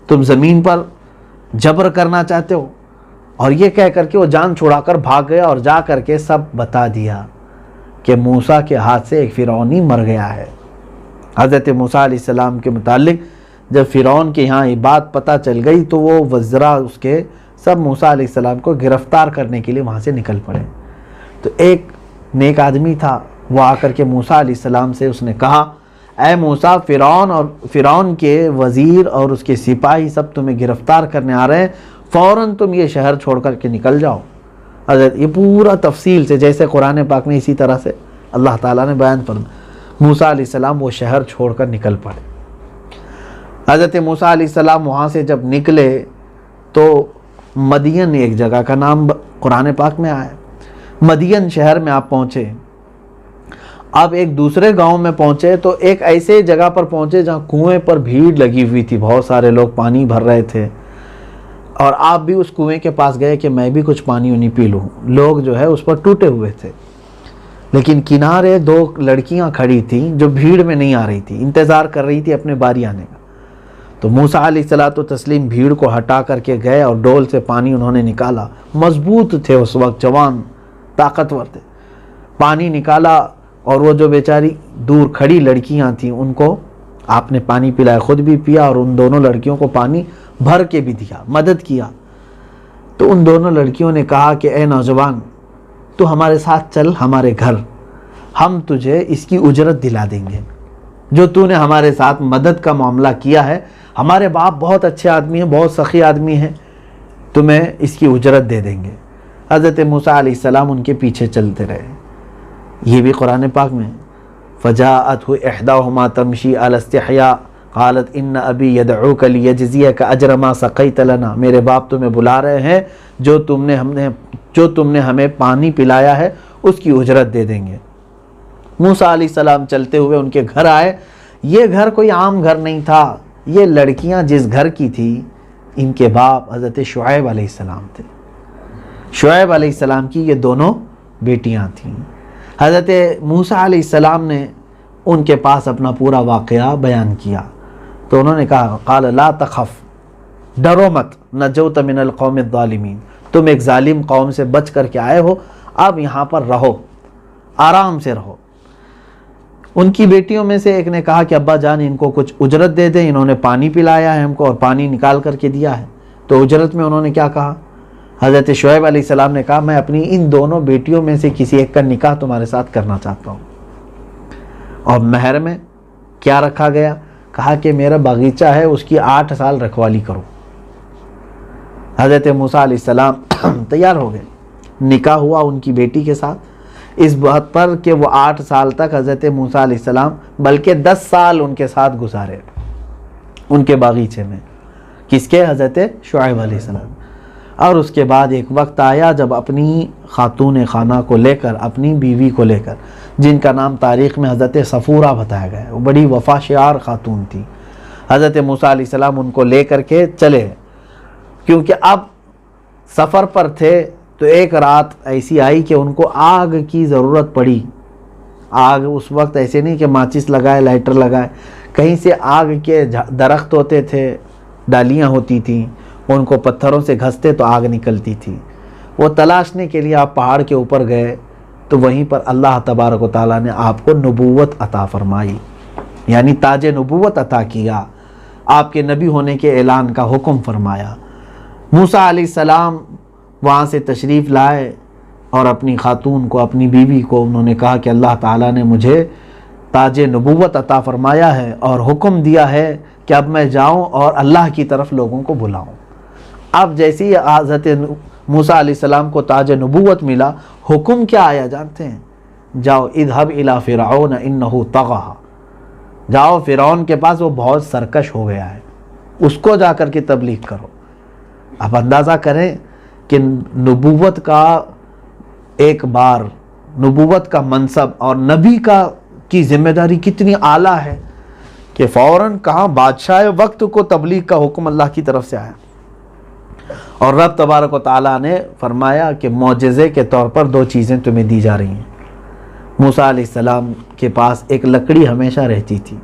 Speaker 2: تم زمین پر جبر کرنا چاہتے ہو؟ اور یہ کہہ کر کے وہ جان چھڑا کر بھاگ گیا اور جا کر کے سب بتا دیا کہ موسیٰ کے ہاتھ سے ایک فرعونی مر گیا ہے۔ حضرت موسیٰ علیہ السلام کے متعلق جب فرعون کے یہاں یہ بات پتہ چل گئی تو وہ وزراء اس کے سب موسیٰ علیہ السلام کو گرفتار کرنے کے لیے وہاں سے نکل پڑے۔ تو ایک نیک آدمی تھا، وہ آ کر کے موسیٰ علیہ السلام سے اس نے کہا اے موسیٰ فرعون کے وزیر اور اس کے سپاہی سب تمہیں گرفتار کرنے آ رہے ہیں، فوراً تم یہ شہر چھوڑ کر کے نکل جاؤ۔ حضرت یہ پورا تفصیل سے جیسے قرآن پاک میں اسی طرح سے اللہ تعالیٰ نے بیان فرمایا۔ موسیٰ علیہ السلام وہ شہر چھوڑ کر نکل پڑے۔ حضرت موسیٰ علیہ السلام وہاں سے جب نکلے تو مدین ایک جگہ کا نام قرآن پاک میں آیا، مدین شہر میں آپ پہنچے۔ آپ ایک دوسرے گاؤں میں پہنچے تو ایک ایسے جگہ پر پہنچے جہاں کنویں پر بھیڑ لگی ہوئی تھی، بہت سارے لوگ پانی بھر رہے تھے، اور آپ بھی اس کنویں کے پاس گئے کہ میں بھی کچھ پانی انہیں پی لوں۔ لوگ جو ہے اس پر ٹوٹے ہوئے تھے، لیکن کنارے دو لڑکیاں کھڑی تھیں جو بھیڑ میں نہیں آ رہی تھی، انتظار کر رہی تھی اپنے باری آنے کا۔ تو موسیٰ علیہ السلام بھیڑ کو ہٹا کر کے گئے اور ڈول سے پانی انہوں نے نکالا، مضبوط تھے اس وقت، جوان طاقتور تھے، پانی نکالا، اور وہ جو بیچاری دور کھڑی لڑکیاں تھیں ان کو آپ نے پانی پلایا، خود بھی پیا اور ان دونوں لڑکیوں کو پانی بھر کے بھی دیا، مدد کیا۔ تو ان دونوں لڑکیوں نے کہا کہ اے نوجوان، تو ہمارے ساتھ چل ہمارے گھر، ہم تجھے اس کی اجرت دلا دیں گے جو تو نے ہمارے ساتھ مدد کا معاملہ کیا ہے۔ ہمارے باپ بہت اچھے آدمی ہیں، بہت سخی آدمی ہیں، تمہیں اس کی اجرت دے دیں گے۔ حضرت موسیٰ علیہ السلام ان کے پیچھے چلتے رہے، یہ بھی قرآن پاک میں۔ فجاءته احداهما تمشي على استحياء قالت ان ابی یدعوک لیجزیک اجر ما سقیت لنا، میرے باپ تمہیں بلا رہے ہیں، جو تم نے ہمیں پانی پلایا ہے اس کی اجرت دے دیں گے۔ موسیٰ علیہ السلام چلتے ہوئے ان کے گھر آئے۔ یہ گھر کوئی عام گھر نہیں تھا، یہ لڑکیاں جس گھر کی تھی ان کے باپ حضرت شعیب علیہ السلام تھے۔ شعیب علیہ السلام کی یہ دونوں بیٹیاں تھیں۔ حضرت موسیٰ علیہ السلام نے ان کے پاس اپنا پورا واقعہ بیان کیا تو انہوں نے کہا قال لا تخف، ڈرو مت، نجوت من القوم الظالمین، تم ایک ظالم قوم سے بچ کر کے آئے ہو، اب یہاں پر رہو، آرام سے رہو۔ ان کی بیٹیوں میں سے ایک نے کہا کہ ابا جان ان کو کچھ اجرت دے دیں، انہوں نے پانی پلایا ہے ہم کو اور پانی نکال کر کے دیا ہے۔ تو اجرت میں انہوں نے کیا کہا؟ حضرت شعیب علیہ السلام نے کہا میں اپنی ان دونوں بیٹیوں میں سے کسی ایک کا نکاح تمہارے ساتھ کرنا چاہتا ہوں۔ اور مہر میں کیا رکھا گیا؟ کہا کہ میرا باغیچہ ہے اس کی 8 سال رکھوالی کرو۔ حضرت موسیٰ علیہ السلام تیار ہو گئے، نکاح ہوا ان کی بیٹی کے ساتھ، اس بات پر کہ وہ 8 سال تک حضرت موسیٰ علیہ السلام بلکہ 10 سال ان کے ساتھ گزارے ان کے باغیچے میں۔ کس کے؟ حضرت شعیب علیہ السلام۔ اور اس کے بعد ایک وقت آیا جب اپنی خاتون خانہ کو لے کر، اپنی بیوی کو لے کر، جن کا نام تاریخ میں حضرت صفورہ بتایا گیا ہے، وہ بڑی وفا شعار خاتون تھی، حضرت موسیٰ علیہ السلام ان کو لے کر کے چلے، کیونکہ اب سفر پر تھے۔ تو ایک رات ایسی آئی کہ ان کو آگ کی ضرورت پڑی۔ آگ اس وقت ایسے نہیں کہ ماچس لگائے، لائٹر لگائے، کہیں سے آگ کے درخت ہوتے تھے، ڈالیاں ہوتی تھیں، ان کو پتھروں سے گھستے تو آگ نکلتی تھی۔ وہ تلاشنے کے لیے آپ پہاڑ کے اوپر گئے تو وہیں پر اللہ تبارک و تعالیٰ نے آپ کو نبوت عطا فرمائی، یعنی تاج نبوت عطا کیا، آپ کے نبی ہونے کے اعلان کا حکم فرمایا۔ موسیٰ علیہ السلام وہاں سے تشریف لائے اور اپنی خاتون کو، اپنی بیوی کو انہوں نے کہا کہ اللہ تعالیٰ نے مجھے تاج نبوت عطا فرمایا ہے اور حکم دیا ہے کہ اب میں جاؤں اور اللہ کی طرف لوگوں کو بلاؤں۔ اب جیسے ہی حضرت موسیٰ علیہ السلام کو تاج نبوت ملا، حکم کیا آیا جانتے ہیں؟ جاؤ اذهب الى فرعون انه طغى، جاؤ فرعون کے پاس، وہ بہت سرکش ہو گیا ہے، اس کو جا کر کے تبلیغ کرو۔ اب اندازہ کریں کہ نبوت کا ایک بار، نبوت کا منصب اور نبی کی ذمہ داری کتنی اعلیٰ ہے کہ فوراً کہاں بادشاہ وقت کو تبلیغ کا حکم اللہ کی طرف سے آیا، اور رب تبارک و تعالیٰ نے فرمایا کہ معجزے کے طور پر 2 چیزیں تمہیں دی جا رہی ہیں۔ موسیٰ علیہ السلام کے پاس ایک لکڑی ہمیشہ رہتی تھی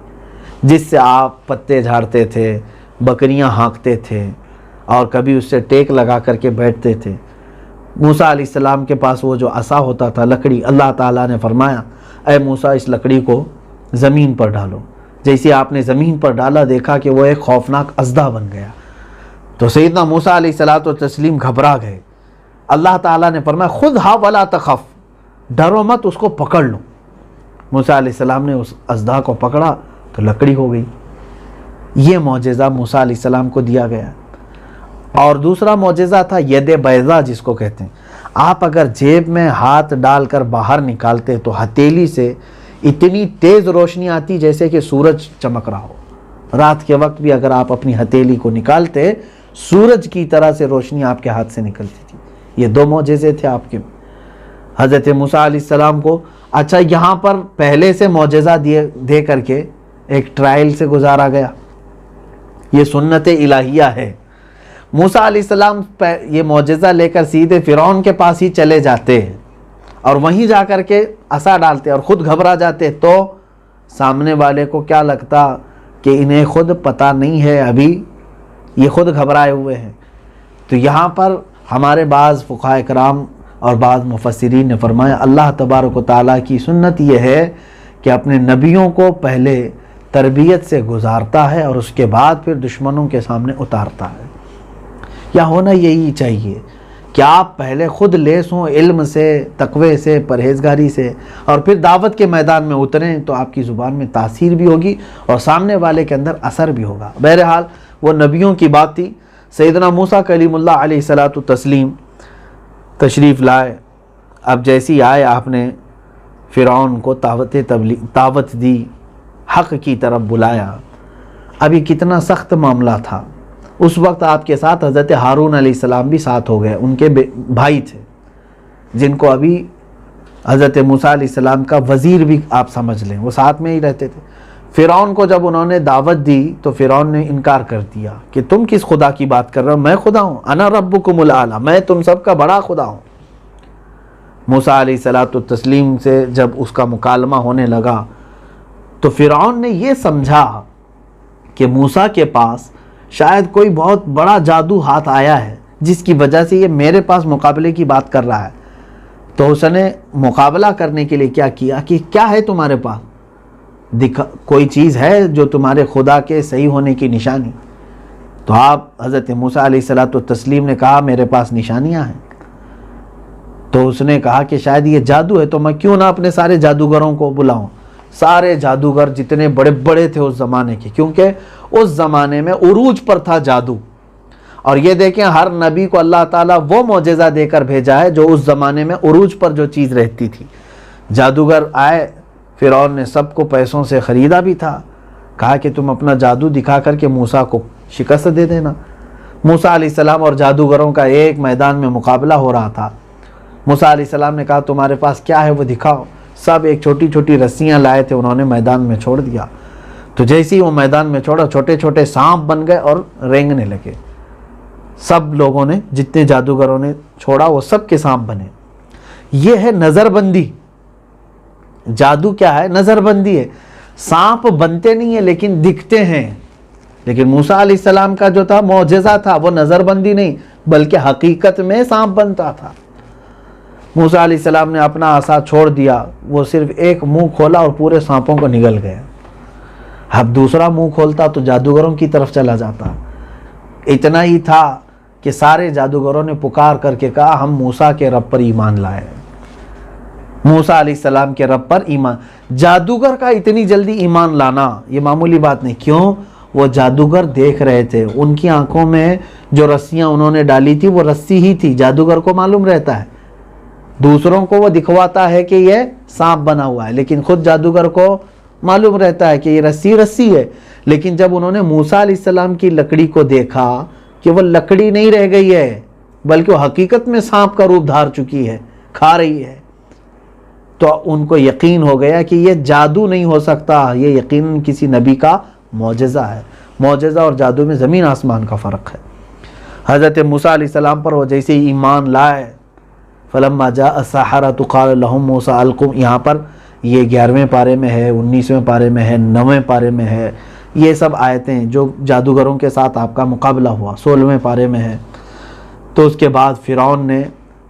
Speaker 2: جس سے آپ پتے جھاڑتے تھے، بکریاں ہانکتے تھے، اور کبھی اس سے ٹیک لگا کر کے بیٹھتے تھے۔ موسیٰ علیہ السلام کے پاس وہ جو عصا ہوتا تھا، لکڑی، اللہ تعالیٰ نے فرمایا اے موسیٰ اس لکڑی کو زمین پر ڈالو۔ جیسے آپ نے زمین پر ڈالا، دیکھا کہ وہ ایک خوفناک اژدھا بن گیا۔ تو سیدنا موسیٰ علیہ الصلوۃ والتسلیم گھبرا گئے۔ اللہ تعالیٰ نے فرمایا خذھا ولا تخف، ڈرو مت، اس کو پکڑ لو۔ موسیٰ علیہ السلام نے اس اژدھا کو پکڑا تو لکڑی ہو گئی۔ یہ معجزہ موسیٰ علیہ السلام کو دیا گیا۔ اور دوسرا معجزہ تھا ید بیضا جس کو کہتے ہیں. آپ اگر جیب میں ہاتھ ڈال کر باہر نکالتے تو ہتھیلی سے اتنی تیز روشنی آتی جیسے کہ سورج چمک رہا ہو. رات کے وقت بھی اگر آپ اپنی ہتھیلی کو نکالتے سورج کی طرح سے روشنی آپ کے ہاتھ سے نکلتی تھی. یہ دو معجزے تھے آپ کے حضرت موسیٰ علیہ السلام کو. اچھا یہاں پر پہلے سے معجزہ دے کر کے ایک ٹرائل سے گزارا گیا. یہ سنت الہیہ ہے. موسیٰ علیہ السلام یہ معجزہ لے کر سیدھے فرعون کے پاس ہی چلے جاتے اور وہیں جا کر کے عصا ڈالتے اور خود گھبرا جاتے تو سامنے والے کو کیا لگتا کہ انہیں خود پتہ نہیں ہے, ابھی یہ خود گھبرائے ہوئے ہیں. تو یہاں پر ہمارے بعض فقہاء کرام اور بعض مفسرین نے فرمایا اللہ تبارک و تعالیٰ کی سنت یہ ہے کہ اپنے نبیوں کو پہلے تربیت سے گزارتا ہے اور اس کے بعد پھر دشمنوں کے سامنے اتارتا ہے. یا ہونا یہی چاہیے کہ آپ پہلے خود لیس ہوں علم سے, تقوی سے, پرہیزگاری سے, اور پھر دعوت کے میدان میں اتریں تو آپ کی زبان میں تاثیر بھی ہوگی اور سامنے والے کے اندر اثر بھی ہوگا. بہرحال وہ نبیوں کی بات تھی. سیدنا موسیٰ کلیم اللہ علیہ الصلاۃ والتسلیم تشریف لائے. اب جیسی آئے آپ نے فرعون کو دعوت دی, حق کی طرف بلایا. ابھی کتنا سخت معاملہ تھا. اس وقت آپ کے ساتھ حضرت ہارون علیہ السلام بھی ساتھ ہو گئے. ان کے بھائی تھے جن کو ابھی حضرت موسیٰ علیہ السلام کا وزیر بھی آپ سمجھ لیں, وہ ساتھ میں ہی رہتے تھے. فرعون کو جب انہوں نے دعوت دی تو فرعون نے انکار کر دیا کہ تم کس خدا کی بات کر رہے ہو, میں خدا ہوں, انا ربکم الاعلی, میں تم سب کا بڑا خدا ہوں. موسیٰ علیہ الصلاۃ والتسلیم سے جب اس کا مکالمہ ہونے لگا تو فرعون نے یہ سمجھا کہ موسیٰ کے پاس شاید کوئی بہت بڑا جادو ہاتھ آیا ہے جس کی وجہ سے یہ میرے پاس مقابلے کی بات کر رہا ہے. تو اس نے مقابلہ کرنے کے لیے کیا کیا کہ کیا ہے تمہارے پاس, کوئی چیز ہے جو تمہارے خدا کے صحیح ہونے کی نشانی. تو آپ حضرت موسیٰ علیہ الصلاۃ والتسلیم نے کہا میرے پاس نشانیاں ہیں. تو اس نے کہا کہ شاید یہ جادو ہے, تو میں کیوں نہ اپنے سارے جادوگروں کو بلاؤں. سارے جادوگر جتنے بڑے بڑے تھے اس زمانے کے, کیونکہ اس زمانے میں عروج پر تھا جادو. اور یہ دیکھیں ہر نبی کو اللہ تعالیٰ وہ معجزہ دے کر بھیجا ہے جو اس زمانے میں عروج پر جو چیز رہتی تھی. جادوگر آئے, فرعون نے سب کو پیسوں سے خریدا بھی تھا, کہا کہ تم اپنا جادو دکھا کر کے موسیٰ کو شکست دے دینا. موسیٰ علیہ السلام اور جادوگروں کا ایک میدان میں مقابلہ ہو رہا تھا. موسیٰ علیہ السلام نے کہا تمہارے پاس کیا ہے وہ دکھاؤ. سب ایک چھوٹی چھوٹی رسیاں لائے تھے, انہوں نے میدان میں چھوڑ دیا. تو جیسے ہی وہ میدان میں چھوڑا چھوٹے چھوٹے سانپ بن گئے اور رینگنے لگے. سب لوگوں نے, جتنے جادوگروں نے چھوڑا وہ سب کے سانپ بنے. یہ ہے نظر بندی. جادو کیا ہے؟ نظر بندی ہے. سانپ بنتے نہیں ہیں لیکن دکھتے ہیں. لیکن موسیٰ علیہ السلام کا جو تھا معجزہ تھا وہ نظر بندی نہیں بلکہ حقیقت میں سانپ بنتا تھا. موسیٰ علیہ السلام نے اپنا عصا چھوڑ دیا, وہ صرف ایک منہ کھولا اور پورے سانپوں کو نگل گئے. اب دوسرا منہ کھولتا تو جادوگروں کی طرف چلا جاتا. اتنا ہی تھا کہ سارے جادوگروں نے پکار کر کے کہا ہم موسیٰ کے رب پر ایمان لائے. موسیٰ علیہ السلام کے رب پر ایمان. جادوگر کا اتنی جلدی ایمان لانا یہ معمولی بات نہیں. کیوں؟ وہ جادوگر دیکھ رہے تھے, ان کی آنکھوں میں جو رسیاں انہوں نے ڈالی تھی وہ رسی ہی تھی. جادوگر کو معلوم رہتا ہے, دوسروں کو وہ دکھواتا ہے کہ یہ سانپ بنا ہوا ہے, لیکن خود جادوگر کو معلوم رہتا ہے کہ یہ رسی ہے. لیکن جب انہوں نے موسیٰ علیہ السلام کی لکڑی کو دیکھا کہ وہ لکڑی نہیں رہ گئی ہے بلکہ وہ حقیقت میں سانپ کا روپ دھار چکی ہے, کھا رہی ہے, تو ان کو یقین ہو گیا کہ یہ جادو نہیں ہو سکتا, یہ یقیناً کسی نبی کا معجزہ ہے. معجزہ اور جادو میں زمین آسمان کا فرق ہے. حضرت موسیٰ علیہ السلام پر وہ جیسے ایمان لائے, فلما جاء السحرة قال لهم موسى القوا, یہاں پر یہ 11ویں پارے میں ہے, 19ویں پارے میں ہے, 9ویں پارے میں ہے. یہ سب آیتیں جو جادوگروں کے ساتھ آپ کا مقابلہ ہوا 16ویں پارے میں ہے. تو اس کے بعد فرعون نے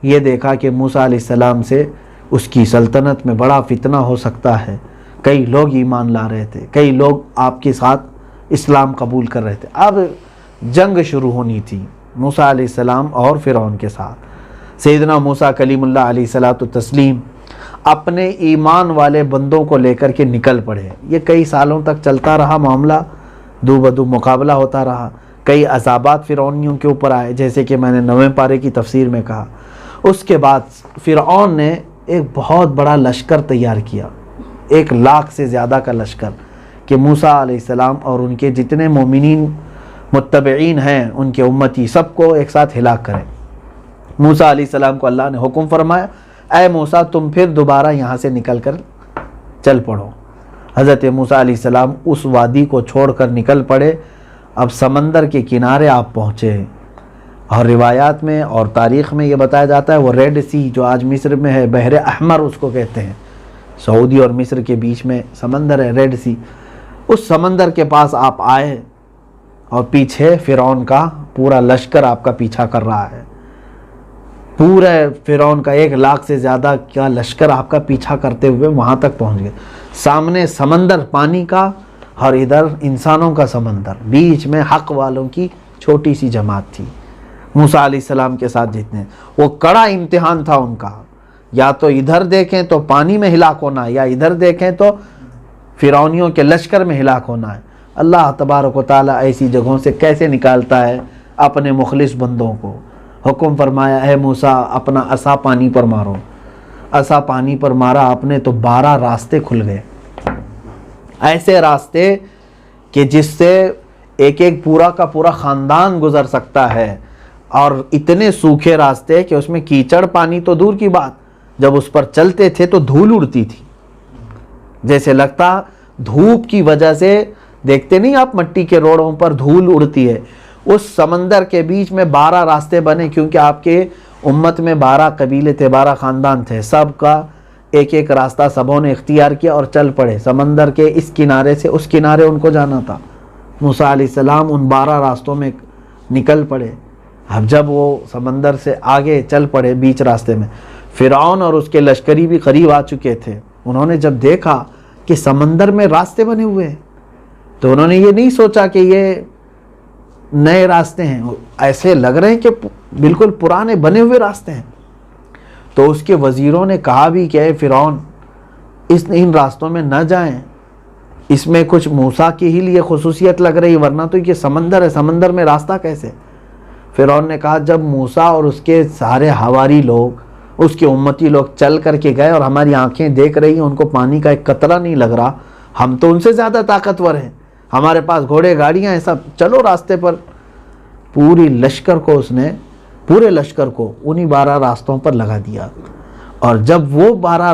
Speaker 2: یہ دیکھا کہ موسیٰ علیہ السلام سے اس کی سلطنت میں بڑا فتنہ ہو سکتا ہے. کئی لوگ ایمان لا رہے تھے, کئی لوگ آپ کے ساتھ اسلام قبول کر رہے تھے. اب جنگ شروع ہونی تھی موسیٰ علیہ السلام اور فرعون کے ساتھ. سیدنا موسیٰ کلیم اللہ علیہ الصلاۃ والتسلیم اپنے ایمان والے بندوں کو لے کر کے نکل پڑے. یہ کئی سالوں تک چلتا رہا معاملہ, دو بدو مقابلہ ہوتا رہا. کئی عذابات فرعونیوں کے اوپر آئے، جیسے کہ میں نے 9ویں پارے کی تفسیر میں کہا۔ اس کے بعد فرعون نے ایک بہت بڑا لشکر تیار کیا، 1,00,000 سے زیادہ کا لشکر، کہ موسیٰ علیہ السلام اور ان کے جتنے مومنین متبعین ہیں، ان کے امتی، سب کو ایک ساتھ ہلاک کریں۔ موسیٰ علیہ السلام کو اللہ نے حکم فرمایا، اے موسیٰ تم پھر دوبارہ یہاں سے نکل کر چل پڑو۔ حضرت موسیٰ علیہ السلام اس وادی کو چھوڑ کر نکل پڑے۔ اب سمندر کے کنارے آپ پہنچے، اور روایات میں اور تاریخ میں یہ بتایا جاتا ہے وہ ریڈ سی جو آج مصر میں ہے، بحر احمر اس کو کہتے ہیں، سعودی اور مصر کے بیچ میں سمندر ہے ریڈ سی، اس سمندر کے پاس آپ آئے اور پیچھے فرعون کا پورا لشکر آپ کا پیچھا کر رہا ہے۔ پورے فرعون کا 1,00,000 سے زیادہ کا لشکر آپ کا پیچھا کرتے ہوئے وہاں تک پہنچ گئے۔ سامنے سمندر پانی کا اور ادھر انسانوں کا سمندر، بیچ میں حق والوں کی چھوٹی سی جماعت تھی موسیٰ علیہ السلام کے ساتھ جتنے۔ وہ کڑا امتحان تھا ان کا، یا تو ادھر دیکھیں تو پانی میں ہلاک ہونا ہے، یا ادھر دیکھیں تو فرعونیوں کے لشکر میں ہلاک ہونا ہے۔ اللہ تبارک و تعالیٰ ایسی جگہوں سے کیسے نکالتا ہے اپنے مخلص بندوں کو۔ حکم فرمایا، اے موسیٰ اپنا عصا پانی پر مارو۔ عصا پانی پر مارا آپ نے تو 12 راستے کھل گئے، ایسے راستے کہ جس سے ایک ایک پورا کا پورا خاندان گزر سکتا ہے، اور اتنے سوکھے راستے کہ اس میں کیچڑ پانی تو دور کی بات، جب اس پر چلتے تھے تو دھول اڑتی تھی، جیسے لگتا دھوپ کی وجہ سے، دیکھتے نہیں آپ مٹی کے روڑوں پر دھول اڑتی ہے۔ اس سمندر کے بیچ میں 12 راستے بنے، کیونکہ آپ کے امت میں 12 قبیلے تھے، 12 خاندان تھے، سب کا ایک ایک راستہ سبوں نے اختیار کیا اور چل پڑے۔ سمندر کے اس کنارے سے اس کنارے ان کو جانا تھا۔ موسیٰ علیہ السلام ان 12 راستوں میں نکل پڑے۔ اب جب وہ سمندر سے آگے چل پڑے بیچ راستے میں، فرعون اور اس کے لشکری بھی قریب آ چکے تھے۔ انہوں نے جب دیکھا کہ سمندر میں راستے بنے ہوئے ہیں تو انہوں نے یہ نہیں سوچا کہ یہ نئے راستے ہیں، ایسے لگ رہے ہیں کہ بالکل پرانے بنے ہوئے راستے ہیں۔ تو اس کے وزیروں نے کہا بھی کہ اے فرعون، ان راستوں میں نہ جائیں، اس میں کچھ موسیٰ کی ہی لیے خصوصیت لگ رہی، ورنہ تو یہ سمندر ہے، سمندر میں راستہ کیسے؟ فرعون نے کہا جب موسیٰ اور اس کے سارے حواری لوگ، اس کے امتی لوگ چل کر کے گئے اور ہماری آنکھیں دیکھ رہی ہیں، ان کو پانی کا ایک قطرہ نہیں لگ رہا، ہم تو ان سے زیادہ طاقتور ہیں، ہمارے پاس گھوڑے گاڑیاں ہیں، سب چلو راستے پر۔ پوری لشکر کو اس نے، پورے لشکر کو انہی 12 راستوں پر لگا دیا۔ اور جب وہ 12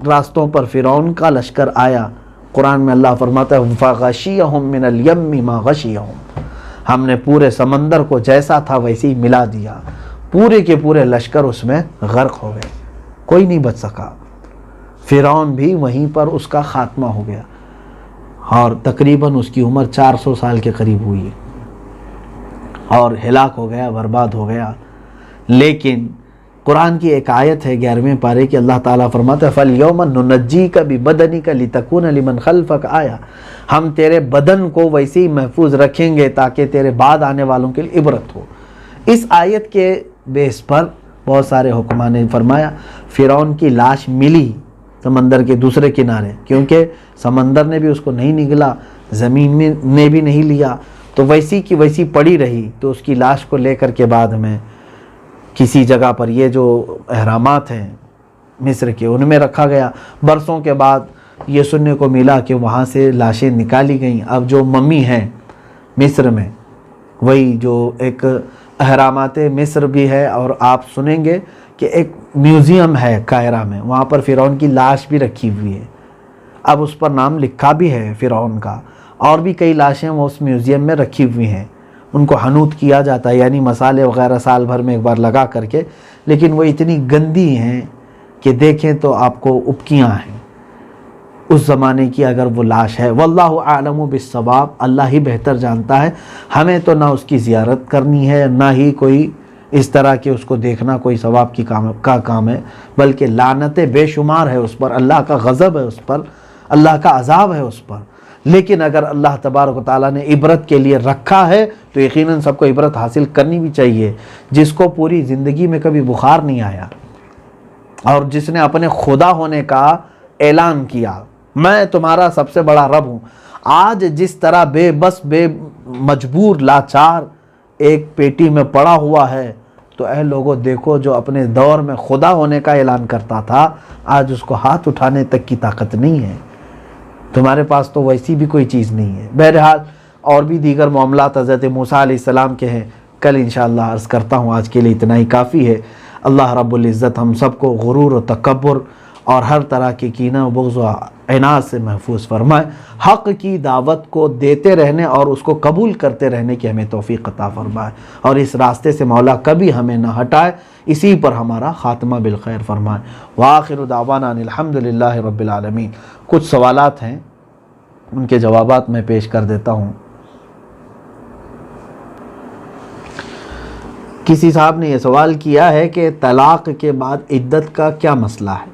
Speaker 2: راستوں پر فرعون کا لشکر آیا، قرآن میں اللہ فرماتا ہے فَغَشِيَهُم مِّنَ الْيَمِّ مَا غَشِيَهُم، ہم نے پورے سمندر کو جیسا تھا ویسے ہی ملا دیا، پورے کے پورے لشکر اس میں غرق ہو گئے، کوئی نہیں بچ سکا۔ فرعون بھی وہیں پر اس کا خاتمہ ہو گیا، اور تقریباً اس کی عمر 400 سال کے قریب ہوئی اور ہلاک ہو گیا، برباد ہو گیا۔ لیکن قرآن کی ایک آیت ہے 11ویں پارے کی، اللہ تعالیٰ فرماتا ہے فَالْيَوْمَ نُنَجِّيكَ بِبَدَنِكَ لِتَكُونَ لِمَنْ خَلْفَكَ آیَةً، ہم تیرے بدن کو ویسے ہی محفوظ رکھیں گے تاکہ تیرے بعد آنے والوں کے لیے عبرت ہو۔ اس آیت کے بیس پر بہت سارے حکماء نے فرمایا فرعون کی لاش ملی سمندر کے دوسرے کنارے، کیونکہ سمندر نے بھی اس کو نہیں نگلا، زمین نے بھی نہیں لیا، تو ویسی کی ویسی پڑی رہی۔ تو اس کی لاش کو لے کر کے بعد میں کسی جگہ پر، یہ جو اہرامات ہیں مصر کے، ان میں رکھا گیا۔ برسوں کے بعد یہ سننے کو ملا کہ وہاں سے لاشیں نکالی گئیں۔ اب جو ممی ہیں مصر میں، وہی جو ایک اہرامات مصر بھی ہے، اور آپ سنیں گے کہ ایک میوزیم ہے قاہرہ میں، وہاں پر فرعون کی لاش بھی رکھی ہوئی ہے۔ اب اس پر نام لکھا بھی ہے فرعون کا، اور بھی کئی لاشیں وہ اس میوزیم میں رکھی ہوئی ہیں۔ ان کو حنوط کیا جاتا ہے، یعنی مسالے وغیرہ سال بھر میں ایک بار لگا کر کے، لیکن وہ اتنی گندی ہیں کہ دیکھیں تو آپ کو ابکیاں ہیں اس زمانے کی اگر وہ لاش ہے۔ واللہ اعلم بالصواب، اللہ ہی بہتر جانتا ہے۔ ہمیں تو نہ اس کی زیارت کرنی ہے، نہ ہی کوئی اس طرح کہ اس کو دیکھنا کوئی ثواب کی کام ہے، بلکہ لعنتیں بے شمار ہے اس پر، اللہ کا غضب ہے اس پر، اللہ کا عذاب ہے اس پر۔ لیکن اگر اللہ تبارک و تعالیٰ نے عبرت کے لیے رکھا ہے تو یقیناً سب کو عبرت حاصل کرنی بھی چاہیے۔ جس کو پوری زندگی میں کبھی بخار نہیں آیا، اور جس نے اپنے خدا ہونے کا اعلان کیا، میں تمہارا سب سے بڑا رب ہوں، آج جس طرح بے بس، بے مجبور، لاچار ایک پیٹی میں پڑا ہوا ہے تو اے لوگوں دیکھو جو اپنے دور میں خدا ہونے کا اعلان کرتا تھا آج اس کو ہاتھ اٹھانے تک کی طاقت نہیں ہے، تمہارے پاس تو ویسی بھی کوئی چیز نہیں ہے۔ بہرحال اور بھی دیگر معاملات حضرت موسیٰ علیہ السلام کے ہیں، کل انشاءاللہ عرض کرتا ہوں، آج کے لیے اتنا ہی کافی ہے۔ اللہ رب العزت ہم سب کو غرور و تکبر اور ہر طرح کی کینہ و بغض و عناد سے محفوظ فرمائے، حق کی دعوت کو دیتے رہنے اور اس کو قبول کرتے رہنے کی ہمیں توفیق عطا فرمائے، اور اس راستے سے مولا کبھی ہمیں نہ ہٹائے، اسی پر ہمارا خاتمہ بالخیر فرمائے۔ وآخر دعوانا ان الحمدللہ رب العالمین۔ کچھ سوالات ہیں، ان کے جوابات میں پیش کر دیتا ہوں۔ کسی صاحب نے یہ سوال کیا ہے کہ طلاق کے بعد عدت کا کیا مسئلہ ہے؟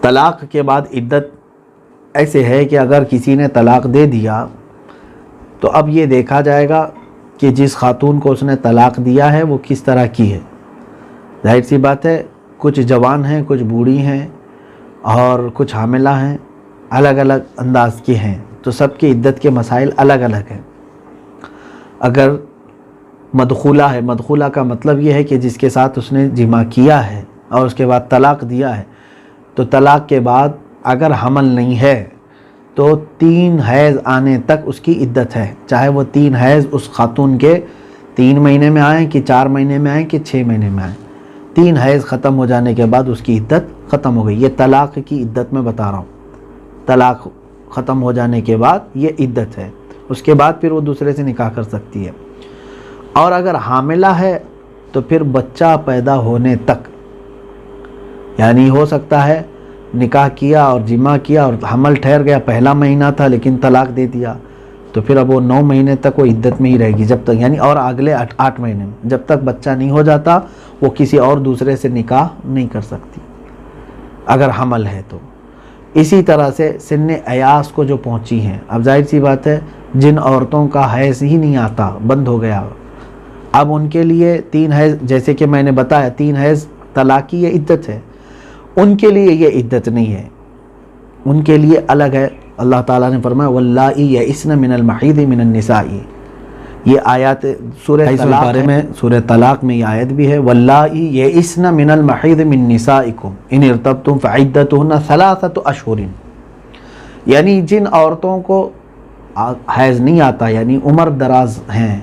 Speaker 2: طلاق کے بعد عدت ایسے ہے کہ اگر کسی نے طلاق دے دیا تو اب یہ دیکھا جائے گا کہ جس خاتون کو اس نے طلاق دیا ہے وہ کس طرح کی ہے۔ ظاہر سی بات ہے کچھ جوان ہیں، کچھ بوڑھی ہیں اور کچھ حاملہ ہیں، الگ الگ انداز کی ہیں، تو سب کی عدت کے مسائل الگ الگ ہیں۔ اگر مدخولہ ہے، مدخولہ کا مطلب یہ ہے کہ جس کے ساتھ اس نے جمع کیا ہے اور اس کے بعد طلاق دیا ہے، تو طلاق کے بعد اگر حمل نہیں ہے تو 3 حیض آنے تک اس کی عدت ہے، چاہے وہ 3 حیض اس خاتون کے 3 مہینے میں آئیں کہ 4 مہینے میں آئیں کہ 6 مہینے میں آئیں، 3 حیض ختم ہو جانے کے بعد اس کی عدت ختم ہو گئی۔ یہ طلاق کی عدت میں بتا رہا ہوں، طلاق ختم ہو جانے کے بعد یہ عدت ہے، اس کے بعد پھر وہ دوسرے سے نکاح کر سکتی ہے۔ اور اگر حاملہ ہے تو پھر بچہ پیدا ہونے تک، یعنی ہو سکتا ہے نکاح کیا اور جمع کیا اور حمل ٹھہر گیا، پہلا مہینہ تھا لیکن طلاق دے دیا، تو پھر اب وہ 9 مہینے تک وہ عدت میں ہی رہے گی، جب تک یعنی اور اگلے 8 مہینے میں جب تک بچہ نہیں ہو جاتا وہ کسی اور دوسرے سے نکاح نہیں کر سکتی اگر حمل ہے تو۔ اسی طرح سے سن ایاس کو جو پہنچی ہیں، اب ظاہر سی بات ہے جن عورتوں کا حیض ہی نہیں آتا، بند ہو گیا، اب ان کے لیے 3 حیض، جیسے کہ میں نے بتایا 3 حیض طلاق کی یہ عدت ہے، ان کے لیے یہ عدت نہیں ہے، ان کے لیے الگ ہے۔ اللہ تعالیٰ نے فرمایا واللائی یئسن من المحیض من النساء، یہ آیات سورہ طلاق میں، سورہ طلاق میں یہ آیت بھی ہے، واللائی یئسن من المحیض من نسائکم ان ارتبتم فعدتہن 3 اشہر، یعنی جن عورتوں کو حیض نہیں آتا یعنی عمر دراز ہیں،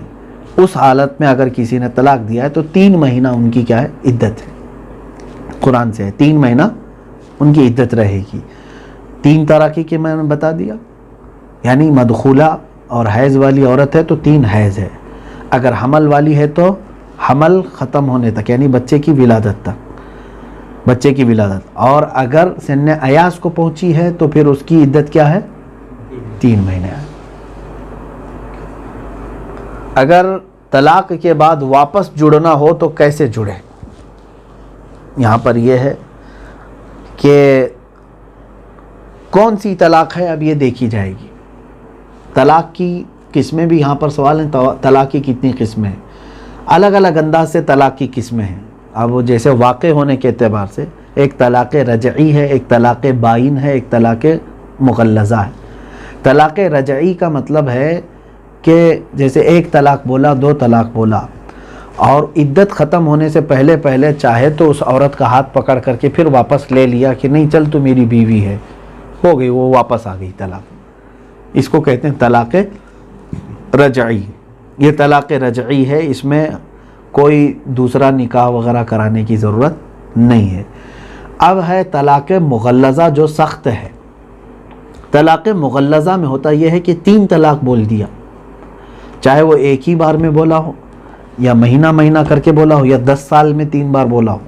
Speaker 2: اس حالت میں اگر کسی نے طلاق دیا ہے تو 3 مہینہ ان کی کیا ہے؟ عدت ہے، قرآن سے ہے 3 مہینہ ان کی عدت رہے گی۔ 3 طرح کی میں نے بتا دیا، یعنی مدخولہ اور حیض والی عورت ہے تو 3 حیض ہے، اگر حمل والی ہے تو حمل ختم ہونے تک یعنی بچے کی ولادت تک، بچے کی ولادت، اور اگر سن ایاس کو پہنچی ہے تو پھر اس کی عدت کیا ہے؟ 3 مہینے ہے۔ اگر طلاق کے بعد واپس جڑنا ہو تو کیسے جڑے؟ یہاں پر یہ ہے کہ کون سی طلاق ہے اب یہ دیکھی جائے گی۔ طلاق کی قسمیں بھی یہاں پر سوال ہیں، طلاق کی کتنی قسمیں ہیں؟ الگ الگ انداز سے طلاق کی قسمیں ہیں۔ اب وہ جیسے واقع ہونے کے اعتبار سے ایک طلاق رجعی ہے، ایک طلاق بائن ہے، ایک طلاق مغلظہ ہے۔ طلاق رجعی کا مطلب ہے کہ جیسے 1 طلاق بولا، 2 طلاق بولا، اور عدت ختم ہونے سے پہلے چاہے تو اس عورت کا ہاتھ پکڑ کر کے پھر واپس لے لیا کہ نہیں چل تو میری بیوی ہے، ہو گئی، وہ واپس آ گئی طلاق، اس کو کہتے ہیں طلاق رجعی۔ یہ طلاق رجعی ہے، اس میں کوئی دوسرا نکاح وغیرہ کرانے کی ضرورت نہیں ہے۔ اب ہے طلاق مغلظہ جو سخت ہے۔ طلاق مغلظہ میں ہوتا یہ ہے کہ 3 طلاق بول دیا، چاہے وہ ایک ہی بار میں بولا ہو یا مہینہ مہینہ کر کے بولا ہو یا 10 سال میں 3 بار بولا ہو۔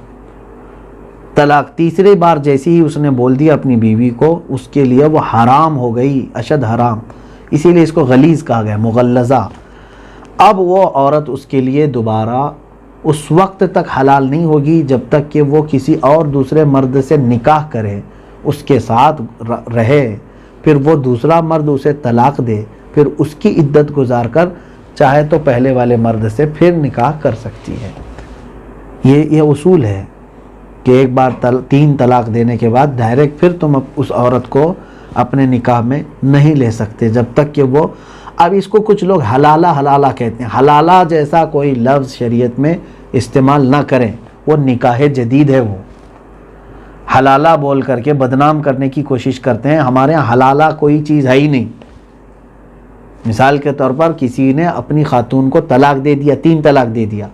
Speaker 2: طلاق تیسری بار جیسے ہی اس نے بول دیا اپنی بیوی کو، اس کے لیے وہ حرام ہو گئی، اشد حرام، اسی لیے اس کو غلیظ کہا گیا، مغلظہ۔ اب وہ عورت اس کے لیے دوبارہ اس وقت تک حلال نہیں ہوگی جب تک کہ وہ کسی اور دوسرے مرد سے نکاح کرے، اس کے ساتھ رہے، پھر وہ دوسرا مرد اسے طلاق دے، پھر اس کی عدت گزار کر چاہے تو پہلے والے مرد سے پھر نکاح کر سکتی ہے۔ یہ اصول ہے کہ ایک بار 3 طلاق دینے کے بعد ڈائریکٹ پھر تم اس عورت کو اپنے نکاح میں نہیں لے سکتے جب تک کہ وہ اب اس کو کچھ لوگ حلالہ کہتے ہیں. حلالہ جیسا کوئی لفظ شریعت میں استعمال نہ کریں، وہ نکاح جدید ہے. وہ حلالہ بول کر کے بدنام کرنے کی کوشش کرتے ہیں. ہمارے ہاں حلالہ کوئی چیز ہے ہی نہیں. مثال کے طور پر کسی نے اپنی خاتون کو طلاق دے دیا، 3 طلاق دے دیا.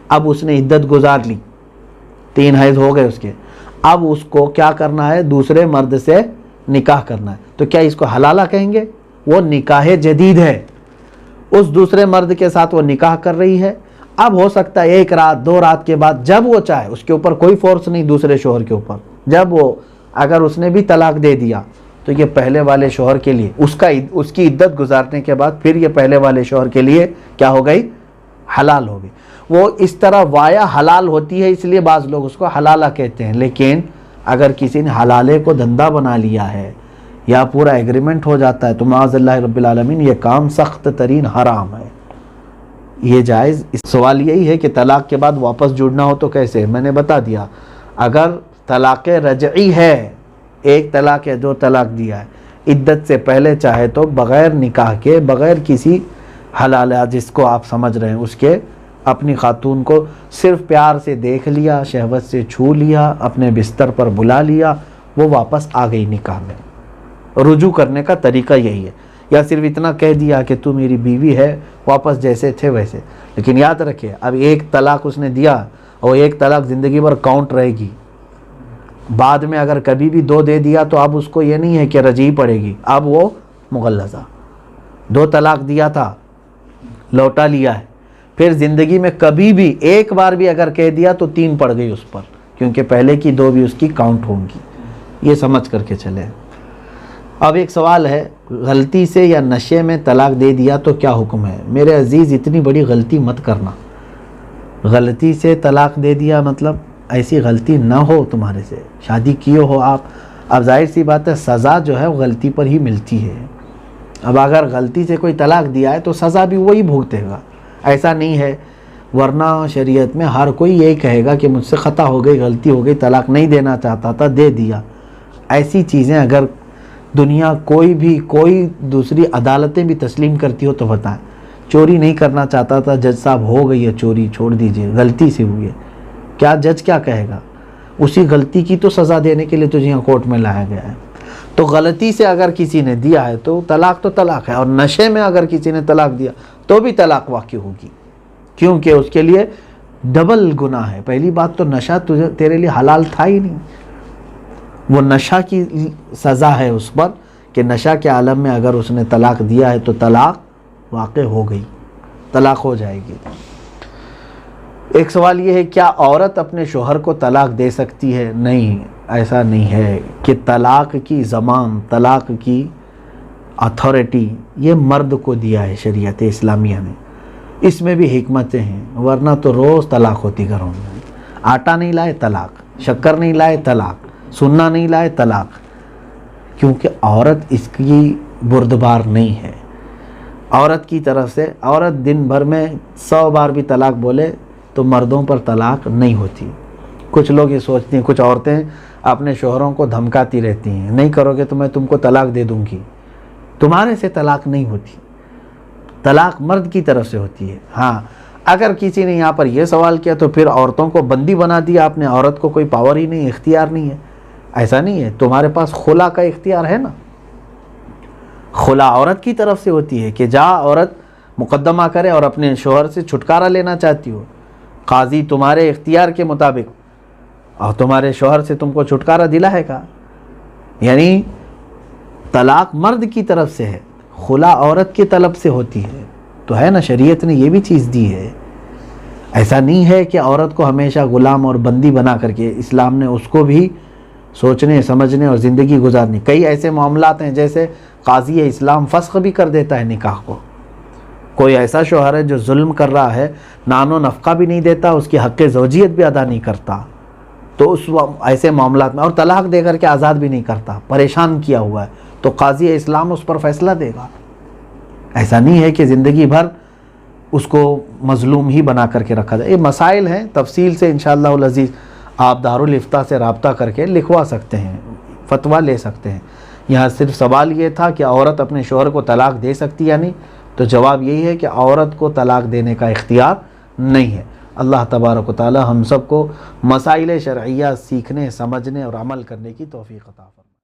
Speaker 2: اب اس نے عدت گزار لی، 3 حیض ہو گئے اس کے. اب اس کو کیا کرنا ہے؟ دوسرے مرد سے نکاح کرنا ہے. تو کیا اس کو حلالہ کہیں گے؟ وہ نکاح جدید ہے. اس دوسرے مرد کے ساتھ وہ نکاح کر رہی ہے. اب ہو سکتا ہے 1 رات 2 رات کے بعد جب وہ چاہے، اس کے اوپر کوئی فورس نہیں دوسرے شوہر کے اوپر، جب وہ اگر اس نے بھی طلاق دے دیا تو یہ پہلے والے شوہر کے لیے اس کی عدت گزارنے کے بعد پھر یہ پہلے والے شوہر کے لیے کیا ہو گئی؟ حلال ہو گئی. وہ اس طرح وایا حلال ہوتی ہے، اس لیے بعض لوگ اس کو حلالہ کہتے ہیں. لیکن اگر کسی نے حلالے کو دھندا بنا لیا ہے یا پورا ایگریمنٹ ہو جاتا ہے تو معاذ اللہ رب العالمین یہ کام سخت ترین حرام ہے. یہ جائز. سوال یہی ہے کہ طلاق کے بعد واپس جڑنا ہو تو کیسے؟ میں نے بتا دیا. اگر طلاق رجعی ہے، 1 طلاق یا 2 طلاق دیا ہے، عدت سے پہلے چاہے تو بغیر نکاح کے، بغیر کسی حلالہ جس کو آپ سمجھ رہے ہیں اس کے، اپنی خاتون کو صرف پیار سے دیکھ لیا، شہوت سے چھو لیا، اپنے بستر پر بلا لیا، وہ واپس آ گئی نکاح میں. رجوع کرنے کا طریقہ یہی ہے. یا صرف اتنا کہہ دیا کہ تو میری بیوی ہے، واپس جیسے تھے ویسے. لیکن یاد رکھے اب 1 طلاق اس نے دیا اور 1 طلاق زندگی بھر کاؤنٹ رہے گی. بعد میں اگر کبھی بھی 2 دے دیا تو اب اس کو یہ نہیں ہے کہ رجعی پڑے گی، اب وہ مغلظہ. 2 طلاق دیا تھا، لوٹا لیا ہے، پھر زندگی میں کبھی بھی 1 بار بھی اگر کہہ دیا تو 3 پڑ گئی اس پر، کیونکہ پہلے کی 2 بھی اس کی کاؤنٹ ہوں گی. یہ سمجھ کر کے چلے. اب ایک سوال ہے، غلطی سے یا نشے میں طلاق دے دیا تو کیا حکم ہے؟ میرے عزیز اتنی بڑی غلطی مت کرنا. غلطی سے طلاق دے دیا مطلب ایسی غلطی نہ ہو تمہارے سے، شادی کیے ہو آپ. اب ظاہر سی بات ہے سزا جو ہے غلطی پر ہی ملتی ہے. اب اگر غلطی سے کوئی طلاق دیا ہے تو سزا بھی وہی بھگتے گا، ایسا نہیں ہے. ورنہ شریعت میں ہر کوئی یہی کہے گا کہ مجھ سے خطا ہو گئی، غلطی ہو گئی، طلاق نہیں دینا چاہتا تھا دے دیا. ایسی چیزیں اگر دنیا کوئی دوسری عدالتیں بھی تسلیم کرتی ہو تو بتائیں. چوری نہیں کرنا چاہتا تھا، جج صاحب ہو گئی ہے چوری، چھوڑ دیجئے، غلطی سے ہوئی ہے. کیا جج کیا کہے گا؟ اسی غلطی کی تو سزا دینے کے لیے تجھے یہاں کورٹ میں لایا گیا ہے. تو غلطی سے اگر کسی نے دیا ہے تو طلاق ہے. اور نشے میں اگر کسی نے طلاق دیا تو بھی طلاق واقع ہوگی، کیونکہ اس کے لیے ڈبل گناہ ہے. پہلی بات تو نشہ تیرے لیے حلال تھا ہی نہیں، وہ نشہ کی سزا ہے اس پر کہ نشہ کے عالم میں اگر اس نے طلاق دیا ہے تو طلاق واقع ہو گئی، طلاق ہو جائے گی. ایک سوال یہ ہے، کیا عورت اپنے شوہر کو طلاق دے سکتی ہے؟ نہیں، ایسا نہیں ہے. کہ طلاق کی زمان، طلاق کی اتھارٹی یہ مرد کو دیا ہے شریعت اسلامیہ نے. اس میں بھی حکمتیں ہیں، ورنہ تو روز طلاق ہوتی گھروں میں. آٹا نہیں لائے طلاق، شکر نہیں لائے طلاق، سننا نہیں لائے طلاق. کیونکہ عورت اس کی بردبار نہیں ہے. عورت کی طرف سے عورت دن بھر میں 100 بار بھی طلاق بولے تو مردوں پر طلاق نہیں ہوتی. کچھ لوگ یہ سوچتے ہیں، کچھ عورتیں اپنے شوہروں کو دھمکاتی رہتی ہیں، نہیں کرو گے تو میں تم کو طلاق دے دوں گی. تمہارے سے طلاق نہیں ہوتی، طلاق مرد کی طرف سے ہوتی ہے. ہاں اگر کسی نے یہاں پر یہ سوال کیا تو پھر عورتوں کو بندی بنا دیا آپ نے، عورت کو کوئی پاور ہی نہیں، اختیار نہیں ہے. ایسا نہیں ہے، تمہارے پاس خلا کا اختیار ہے نا. خلا عورت کی طرف سے ہوتی ہے کہ جا عورت مقدمہ کرے اور اپنے شوہر سے چھٹکارا لینا چاہتی ہو، قاضی تمہارے اختیار کے مطابق اور تمہارے شوہر سے تم کو چھٹکارا دلائے گا. یعنی طلاق مرد کی طرف سے ہے، خلا عورت کی طلب سے ہوتی ہے. تو ہے نا، شریعت نے یہ بھی چیز دی ہے. ایسا نہیں ہے کہ عورت کو ہمیشہ غلام اور بندی بنا کر کے، اسلام نے اس کو بھی سوچنے سمجھنے اور زندگی گزارنی. کئی ایسے معاملات ہیں جیسے قاضی اسلام فسخ بھی کر دیتا ہے نکاح کو. کوئی ایسا شوہر ہے جو ظلم کر رہا ہے، نان و نفقہ بھی نہیں دیتا، اس کی حق زوجیت بھی ادا نہیں کرتا، تو اس ایسے معاملات میں، اور طلاق دے کر کے آزاد بھی نہیں کرتا، پریشان کیا ہوا ہے، تو قاضی اسلام اس پر فیصلہ دے گا. ایسا نہیں ہے کہ زندگی بھر اس کو مظلوم ہی بنا کر کے رکھا جائے. یہ مسائل ہیں، تفصیل سے انشاءاللہ العزیز آپ دارالفتاء سے رابطہ کر کے لکھوا سکتے ہیں، فتویٰ لے سکتے ہیں. یہاں صرف سوال یہ تھا کہ عورت اپنے شوہر کو طلاق دے سکتی یا نہیں. تو جواب یہی ہے کہ عورت کو طلاق دینے کا اختیار نہیں ہے۔ اللہ تبارک و تعالی ہم سب کو مسائل شرعیہ سیکھنے، سمجھنے اور عمل کرنے کی توفیق عطا فرمائے۔